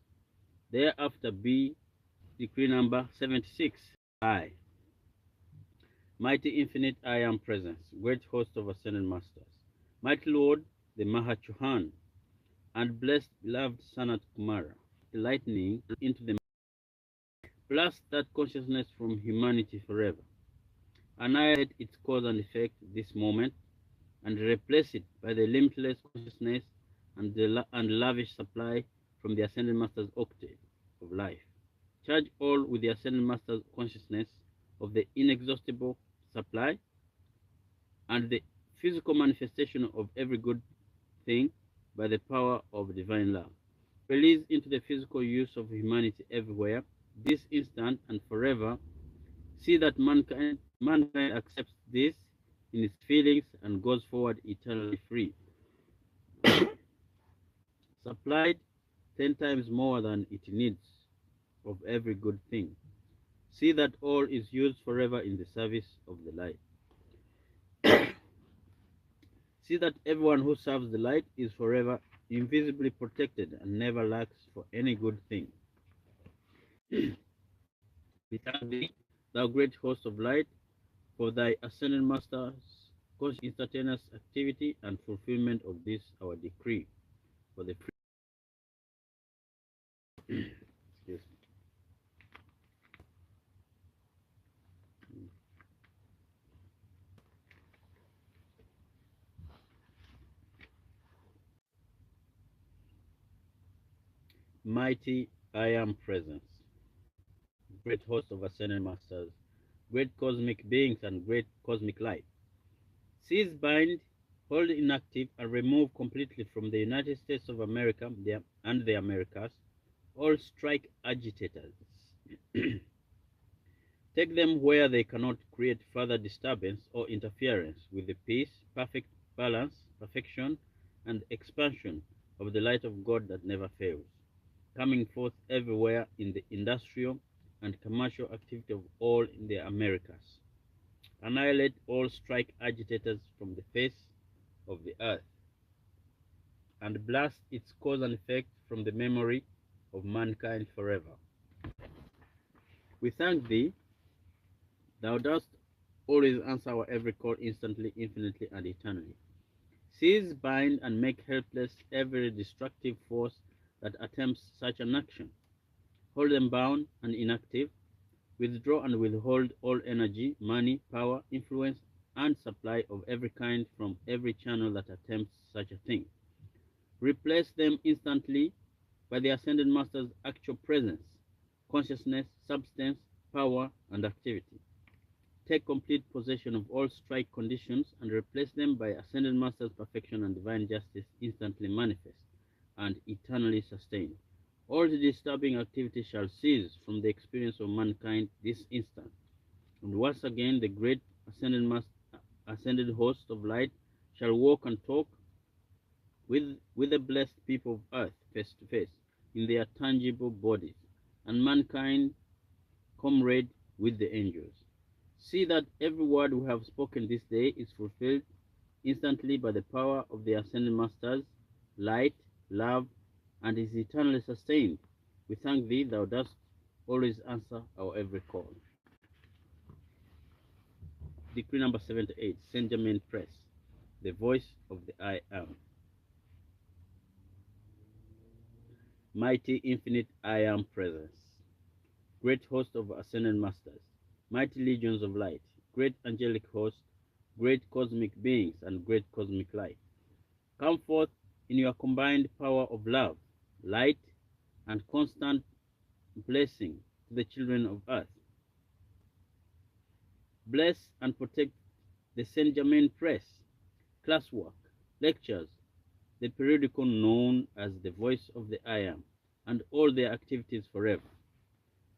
A: Thereafter be decree number 76. I, mighty infinite I am presence, great host of ascended masters, Mighty Lord, the Mahachohan, and blessed beloved Sanat Kumara, lightning into the blast that consciousness from humanity forever. Annihilate its cause and effect this moment, and replace it by the limitless consciousness and lavish supply from the Ascended Master's octave of life. Charge all with the Ascended Master's consciousness of the inexhaustible supply and the physical manifestation of every good thing by the power of divine love. Release into the physical use of humanity everywhere, this instant and forever. See that mankind accepts this in its feelings and goes forward eternally free. Supplied 10 times more than it needs of every good thing. See that all is used forever in the service of the light. See that everyone who serves the light is forever invisibly protected and never lacks for any good thing. We thank thee, thou great host of light, for thy ascended master's instantaneous activity and fulfillment of this our decree for the excuse me. Mighty I am presence, great host of ascended masters, great cosmic beings and great cosmic light. Seize, bind, hold inactive, and remove completely from the United States of America and the Americas all strike agitators. Take them where they cannot create further disturbance or interference with the peace, perfect balance, perfection, and expansion of the light of God that never fails, coming forth everywhere in the industrial and commercial activity of all in the Americas. Annihilate all strike agitators from the face of the earth, and blast its cause and effect from the memory of mankind forever. We thank thee, thou dost always answer our every call instantly, infinitely, and eternally. Seize, bind, and make helpless every destructive force that attempts such an action. Hold them bound and inactive. Withdraw and withhold all energy, money, power, influence, and supply of every kind from every channel that attempts such a thing. Replace them instantly by the Ascended Master's actual presence, consciousness, substance, power, and activity. Take complete possession of all strike conditions and replace them by Ascended Master's perfection and divine justice instantly manifest and eternally sustained. All the disturbing activity shall cease from the experience of mankind this instant. And once again the great ascended host of light shall walk and talk with the blessed people of earth face to face in their tangible bodies, and mankind comrade with the angels. See that every word we have spoken this day is fulfilled instantly by the power of the ascended masters, light, love, and is eternally sustained. We thank thee, thou dost always answer our every call. Decree number 78, Saint Germain Press, the voice of the I Am. Mighty infinite I Am presence, great host of ascended masters, mighty legions of light, great angelic host, great cosmic beings, and great cosmic light. Come forth in your combined power of love, light, and constant blessing to the children of earth. Bless and protect the Saint Germain Press, classwork, lectures, the periodical known as the Voice of the I Am, and all their activities forever.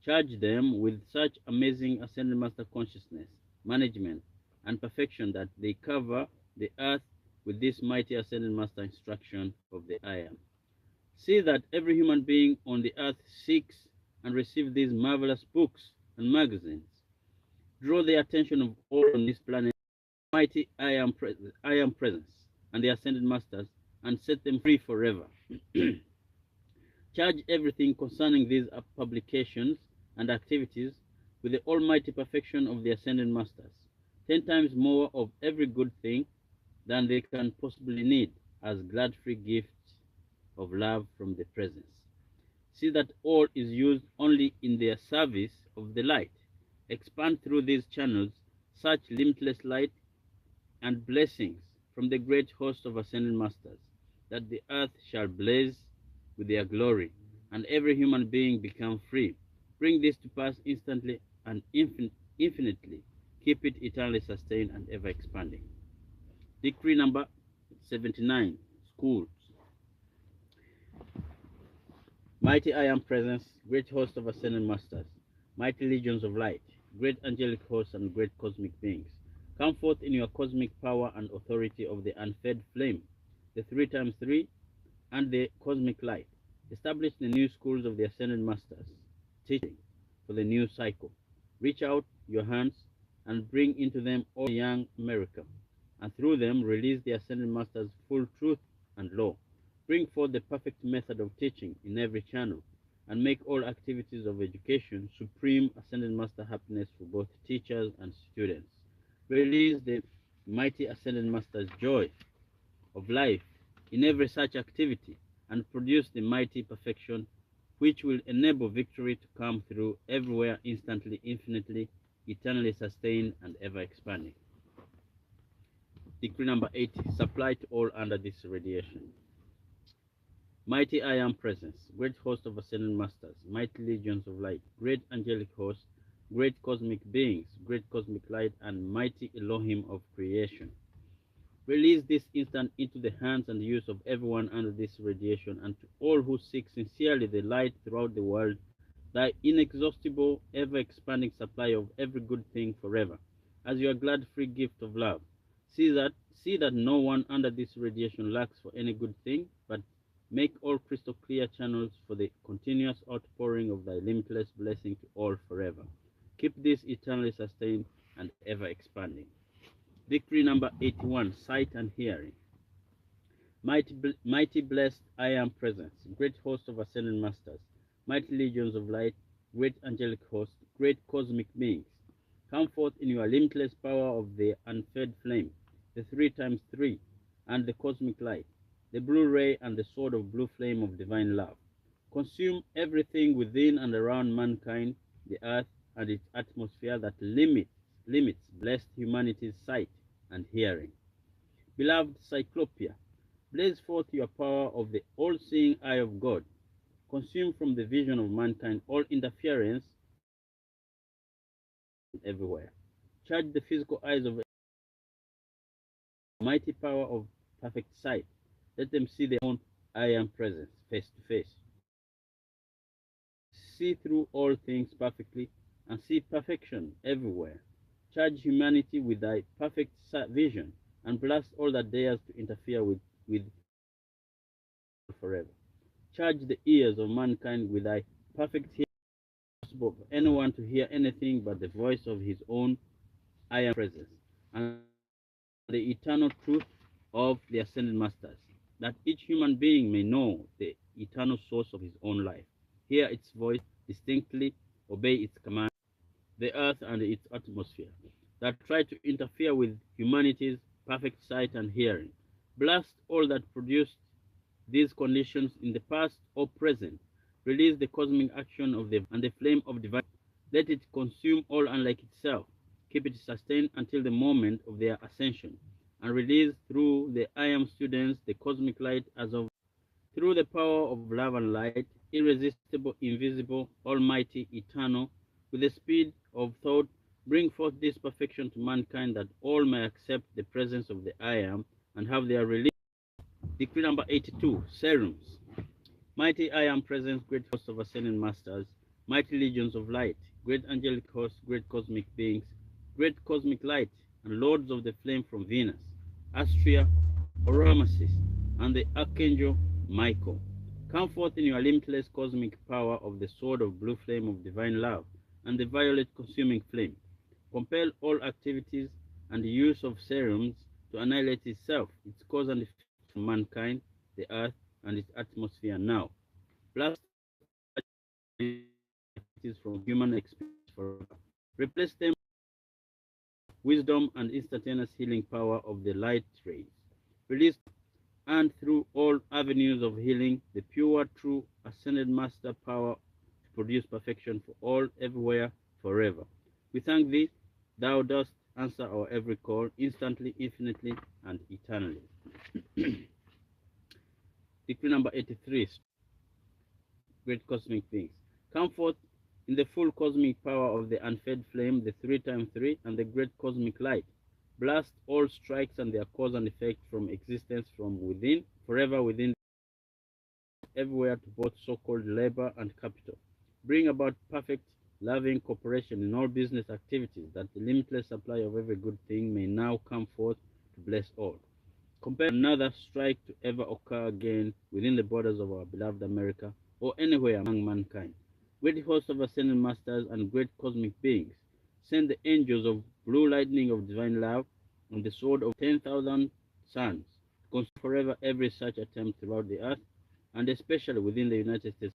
A: Charge them with such amazing Ascended Master consciousness, management, and perfection that they cover the earth with this mighty Ascended Master instruction of the I Am. See that every human being on the earth seeks and receives these marvelous books and magazines. Draw the attention of all on this planet, mighty I Am presence, and the Ascended Masters, and set them free forever. Charge everything concerning these publications and activities with the almighty perfection of the Ascended Masters, 10 times more of every good thing, than they can possibly need as glad-free gifts of love from the presence. See that all is used only in their service of the light. Expand through these channels such limitless light and blessings from the great host of ascended masters, that the earth shall blaze with their glory, and every human being become free. Bring this to pass instantly and infinitely. Keep it eternally sustained and ever expanding. Decree number 79. Schools. Mighty I am presence, great host of ascended masters, mighty legions of light, great angelic hosts and great cosmic beings. Come forth in your cosmic power and authority of the unfed flame, the 3 times 3 and the cosmic light. Establish the new schools of the ascended masters, teaching for the new cycle. Reach out your hands and bring into them all young America, and through them release the ascended masters' full truth and law. Bring forth the perfect method of teaching in every channel, and make all activities of education supreme ascended master happiness for both teachers and students. Release the mighty ascended master's joy of life in every such activity, and produce the mighty perfection which will enable victory to come through everywhere instantly, infinitely, eternally sustained, and ever expanding. Decree number 80. Supply to all under this radiation. Mighty I am presence, great host of ascended masters, mighty legions of light, great angelic hosts, great cosmic beings, great cosmic light, and mighty Elohim of creation. Release this instant into the hands and use of everyone under this radiation, and to all who seek sincerely the light throughout the world, thy inexhaustible, ever-expanding supply of every good thing forever, as your glad free gift of love. See that no one under this radiation lacks for any good thing, but make all crystal clear channels for the continuous outpouring of thy limitless blessing to all forever. Keep this eternally sustained and ever expanding. Victory number 81, sight and hearing. Mighty blessed I am presence, great host of ascended masters, mighty legions of light, great angelic host, great cosmic beings. Come forth in your limitless power of the unfed flame, the 3 times 3, and the cosmic light, the blue ray and the sword of blue flame of divine love. Consume everything within and around mankind, the earth and its atmosphere that limits blessed humanity's sight and hearing. Beloved Cyclopia, blaze forth your power of the all-seeing eye of God. Consume from the vision of mankind all interference everywhere. Charge the physical eyes of mighty power of perfect sight. Let them see their own I am presence face to face. See through all things perfectly and see perfection everywhere. Charge humanity with thy perfect vision and blast all that dares to interfere with forever. Charge the ears of mankind with thy perfect hearing, possible for anyone to hear anything but the voice of his own I am presence, and the eternal truth of the ascended masters, that each human being may know the eternal source of his own life, hear its voice distinctly, obey its command, the earth and its atmosphere, that try to interfere with humanity's perfect sight and hearing. Blast all that produced these conditions in the past or present. Release the cosmic action of the flame of divine. Let it consume all unlike itself. Keep it sustained until the moment of their ascension, and release through the I am students the cosmic light as of through the power of love and light, irresistible, invisible, almighty, eternal, with the speed of thought, bring forth this perfection to mankind, that all may accept the presence of the I am and have their release. Decree number 82, serums. Mighty I am presence, great host of ascending masters, mighty legions of light, great angelic hosts, great cosmic beings, great cosmic light, and lords of the flame from Venus, Astrea, Oromasis, and the Archangel Michael. Come forth in your limitless cosmic power of the sword of blue flame of divine love and the violet consuming flame. Compel all activities and the use of serums to annihilate itself, its cause and effect from mankind, the earth, and its atmosphere now. Blast activities from human experience forever. Replace them wisdom, and instantaneous healing power of the light rays. Released and through all avenues of healing, the pure, true, ascended master power to produce perfection for all, everywhere, forever. We thank thee, thou dost answer our every call, instantly, infinitely, and eternally. Decree number 83, great cosmic beings. Come forth in the full cosmic power of the unfed flame, the 3 times 3, and the great cosmic light. Blast all strikes and their cause and effect from existence from within, forever within, everywhere to both so-called labor and capital. Bring about perfect, loving cooperation in all business activities, that the limitless supply of every good thing may now come forth to bless all. Compare another strike to ever occur again within the borders of our beloved America or anywhere among mankind. Great hosts of ascended masters and great cosmic beings, send the angels of blue lightning of divine love and the sword of 10,000 suns, to consume forever every such attempt throughout the earth, and especially within the United States.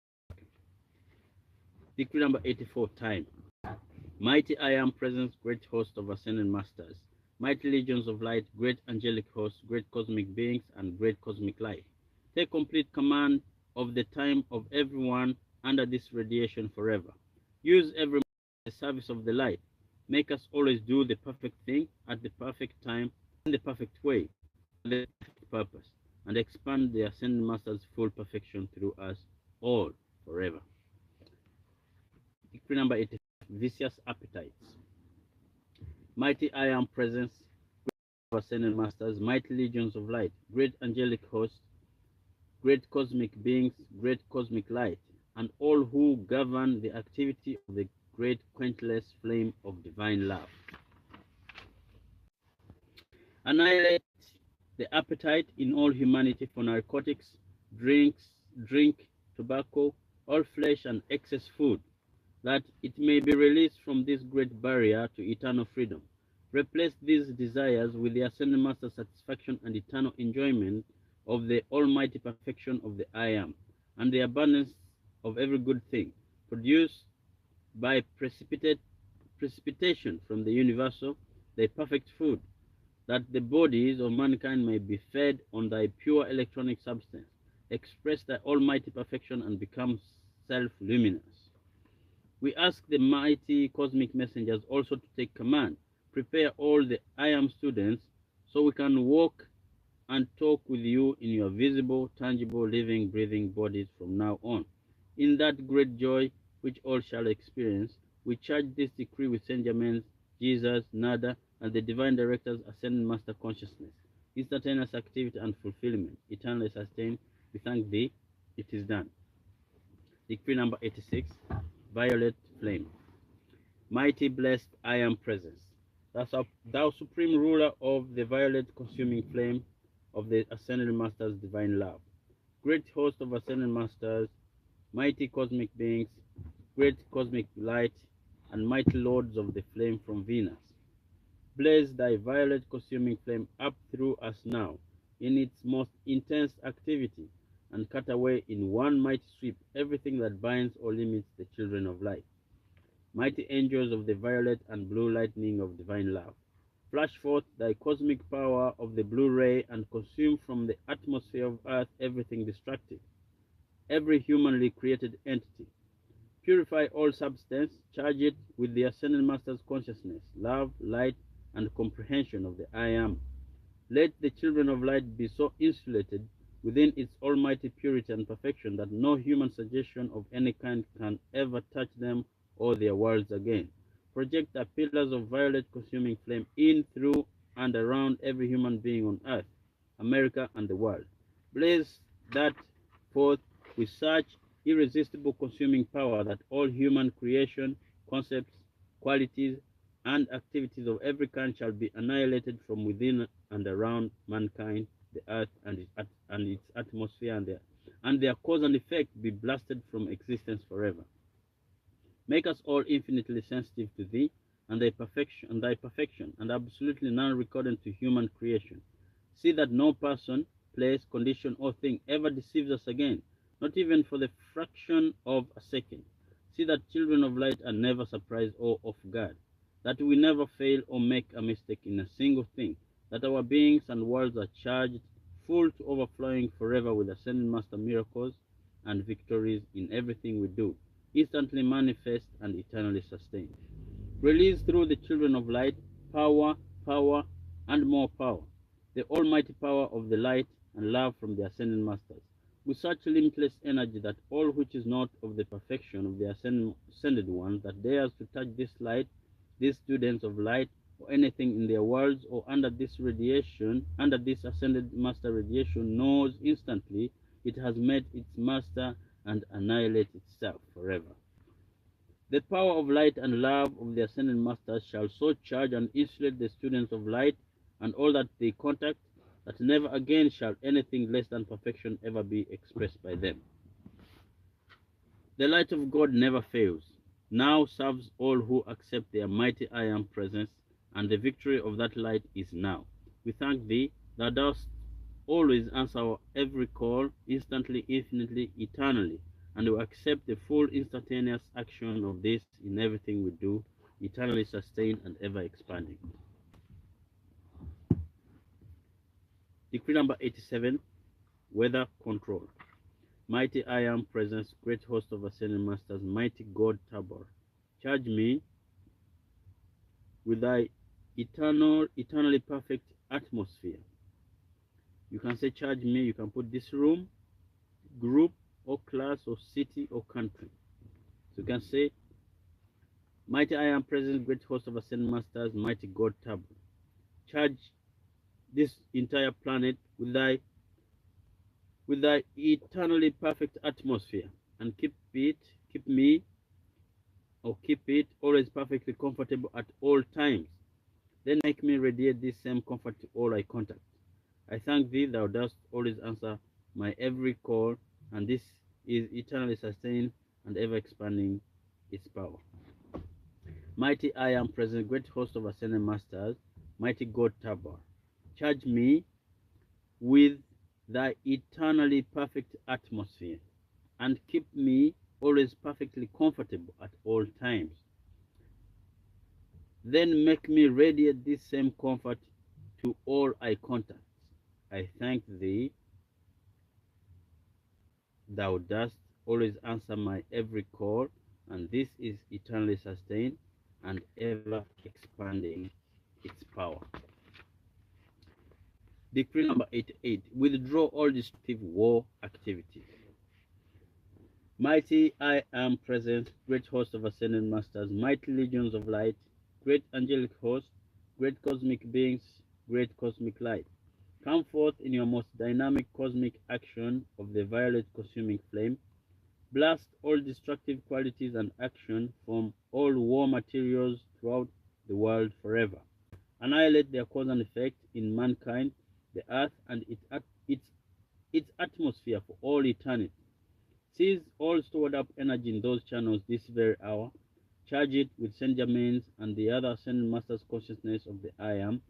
A: Decree number 84, time. Mighty I am presence, great host of ascended masters, mighty legions of light, great angelic hosts, great cosmic beings, and great cosmic light. Take complete command of the time of everyone under this radiation forever. Use every moment in the service of the light. Make us always do the perfect thing at the perfect time, in the perfect way, for the perfect purpose, and expand the ascended master's full perfection through us all forever. Decree number 85, vicious appetites. Mighty I am presence, great ascended masters, mighty legions of light, great angelic hosts, great cosmic beings, great cosmic light, and all who govern the activity of the great quenchless flame of divine love. Annihilate the appetite in all humanity for narcotics, drink, tobacco, all flesh and excess food, that it may be released from this great barrier to eternal freedom. Replace these desires with the Ascended Master's satisfaction and eternal enjoyment of the almighty perfection of the I Am, and the abundance of every good thing, produced by precipitation from the universal, thy perfect food, that the bodies of mankind may be fed on thy pure electronic substance. Express thy almighty perfection and become self-luminous. We ask the mighty cosmic messengers also to take command. Prepare all the I Am students so we can walk and talk with you in your visible, tangible, living, breathing bodies from now on. In that great joy which all shall experience, we charge this decree with Saint Germain, Jesus, Nada, and the divine directors, Ascended Master Consciousness, instantaneous activity and fulfillment, eternally sustained. We thank thee, it is done. Decree number 86, violet flame. Mighty blessed I Am presence, thou supreme ruler of the violet consuming flame of the Ascended Master's divine love. Great host of Ascended Masters, mighty cosmic beings, great cosmic light, and mighty lords of the flame from Venus. Blaze thy violet consuming flame up through us now in its most intense activity, and cut away in one mighty sweep everything that binds or limits the children of light. Mighty angels of the violet and blue lightning of divine love, flash forth thy cosmic power of the blue ray and consume from the atmosphere of earth everything destructive, every humanly created entity. Purify all substance, charge it with the Ascended Master's consciousness, love, light, and comprehension of the I Am. Let the children of light be so insulated within its almighty purity and perfection that no human suggestion of any kind can ever touch them or their worlds again. Project the pillars of violet consuming flame in, through, and around every human being on earth, America, and the world. Blaze that forth with such irresistible consuming power that all human creation, concepts, qualities, and activities of every kind shall be annihilated from within and around mankind, the earth, and its atmosphere, and their cause and effect be blasted from existence forever. Make us all infinitely sensitive to thee and thy perfection, and absolutely non-recordant to human creation. See that no person, place, condition, or thing ever deceives us again, not even for the fraction of a second. See that children of light are never surprised or off guard. that we never fail or make a mistake in a single thing, that our beings and worlds are charged full to overflowing forever with ascending master miracles and victories in everything we do, instantly manifest and eternally sustained. Release through the children of light power, power, and more power, the almighty power of the light and love from the ascending masters, with such limitless energy that all which is not of the perfection of the ascended ones that dares to touch this light, these students of light, or anything in their worlds or under this radiation, under this ascended master radiation, knows instantly it has met its master and annihilates itself forever. The power of light and love of the ascended masters shall so charge and insulate the students of light and all that they contact that never again shall anything less than perfection ever be expressed by them. The light of God never fails, now serves all who accept their mighty I Am presence, and the victory of that light is now. We thank thee, thou dost always answer our every call, instantly, infinitely, eternally, and we accept the full instantaneous action of this in everything we do, eternally sustained and ever expanding. Decree number 87, Weather Control. Mighty I Am presence, great host of ascended masters, mighty God Tabor, charge me with thy eternally perfect atmosphere. You can say charge me, you can put this room, group, or class, or city, or country. So you can say, mighty I Am present, great host of ascended masters, mighty God Tabor, charge this entire planet with thy eternally perfect atmosphere, and keep it always perfectly comfortable at all times. Then make me radiate this same comfort to all I contact. I thank thee, thou dost always answer my every call, and this is eternally sustained and ever expanding its power. Mighty I Am present, great host of ascended masters, mighty God Tabor, charge me with thy eternally perfect atmosphere, and keep me always perfectly comfortable at all times. Then make me radiate this same comfort to all I contact. I thank thee, thou dost always answer my every call, and this is eternally sustained and ever expanding its power. Decree number 88, withdraw all destructive war activities. Mighty I Am present, great host of ascended masters, mighty legions of light, great angelic host, great cosmic beings, great cosmic light. Come forth in your most dynamic cosmic action of the violet consuming flame. Blast all destructive qualities and action from all war materials throughout the world forever. Annihilate their cause and effect in mankind, the earth, and its atmosphere for all eternity. Seize all stored up energy in those channels this very hour. Charge it with Saint Germain's and the other ascended masters' consciousness of the I Am,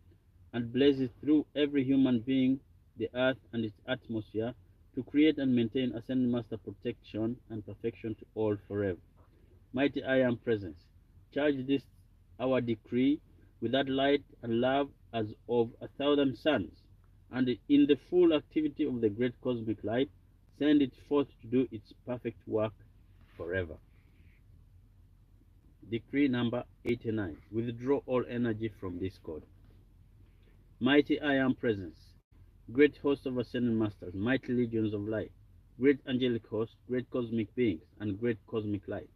A: and blaze it through every human being, the earth, and its atmosphere to create and maintain ascended master protection and perfection to all forever. Mighty I Am presence, charge this our decree with that light and love as of 1,000 suns, and in the full activity of the great cosmic light, send it forth to do its perfect work forever. Decree number 89. Withdraw all energy from discord. Mighty I Am presence, great host of ascended masters, mighty legions of light, great angelic host, great cosmic beings, and great cosmic light.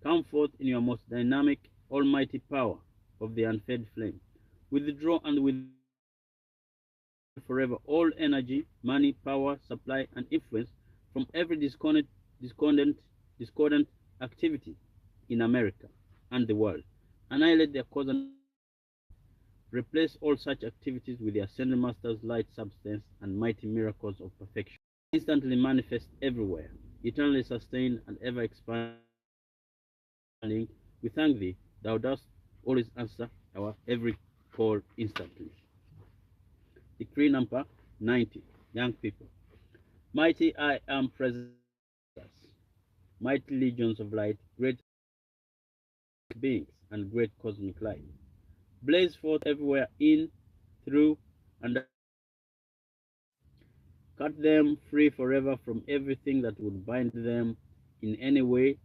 A: Come forth in your most dynamic, almighty power of the unfed flame. Withdraw and with forever all energy, money, power, supply, and influence from every discordant activity in America and the world. Annihilate their cause and replace all such activities with the ascended master's light substance and mighty miracles of perfection. Instantly manifest everywhere, eternally sustained and ever expanding. We thank thee, thou dost always answer our every call instantly. Decree number 90, young people. Mighty I Am present, mighty legions of light, great beings, and great cosmic light. blaze forth everywhere in, through, and cut them free forever from everything that would bind them in any way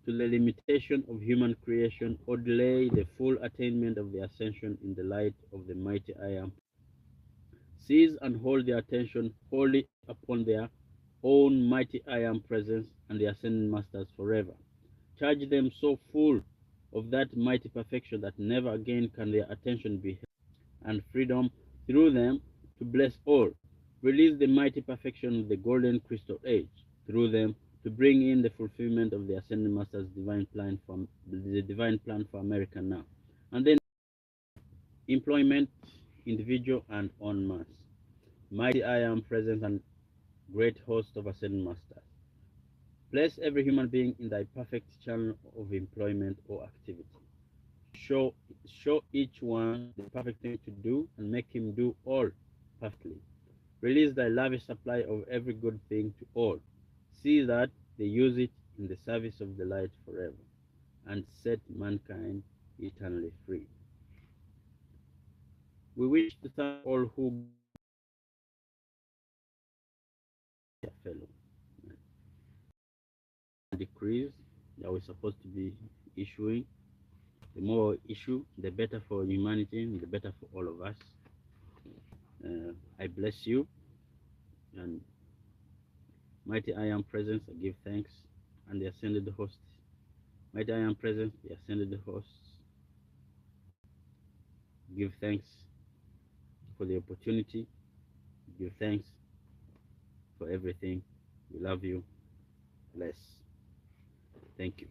A: to the limitation of human creation or delay the full attainment of the ascension in the light of the mighty I am. Seize and hold their attention wholly upon their own mighty I am presence and the ascended masters forever. Charge them so full of that mighty perfection that never again can their attention be held, and freedom through them to bless all. Release the mighty perfection of the golden crystal age through them to bring in the fulfillment of the ascended masters divine plan for America now. And then employment, individual and en masse. Mighty I am present and great host of ascended masters. Place every human being in thy perfect channel of employment or activity. Show, show each one the perfect thing to do and make him do all perfectly. Release thy lavish supply of every good thing to all. See that they use it in the service of the light forever and set mankind eternally free. We wish to thank all who their fellow decrees that we're supposed to be issuing. The more issue, the better for humanity, the better for all of us. I bless you, and mighty I am presence, I give thanks, and the ascended hosts. Mighty I am presence, the ascended hosts, give thanks for the opportunity, give thanks for everything. We love you. Bless. Thank you.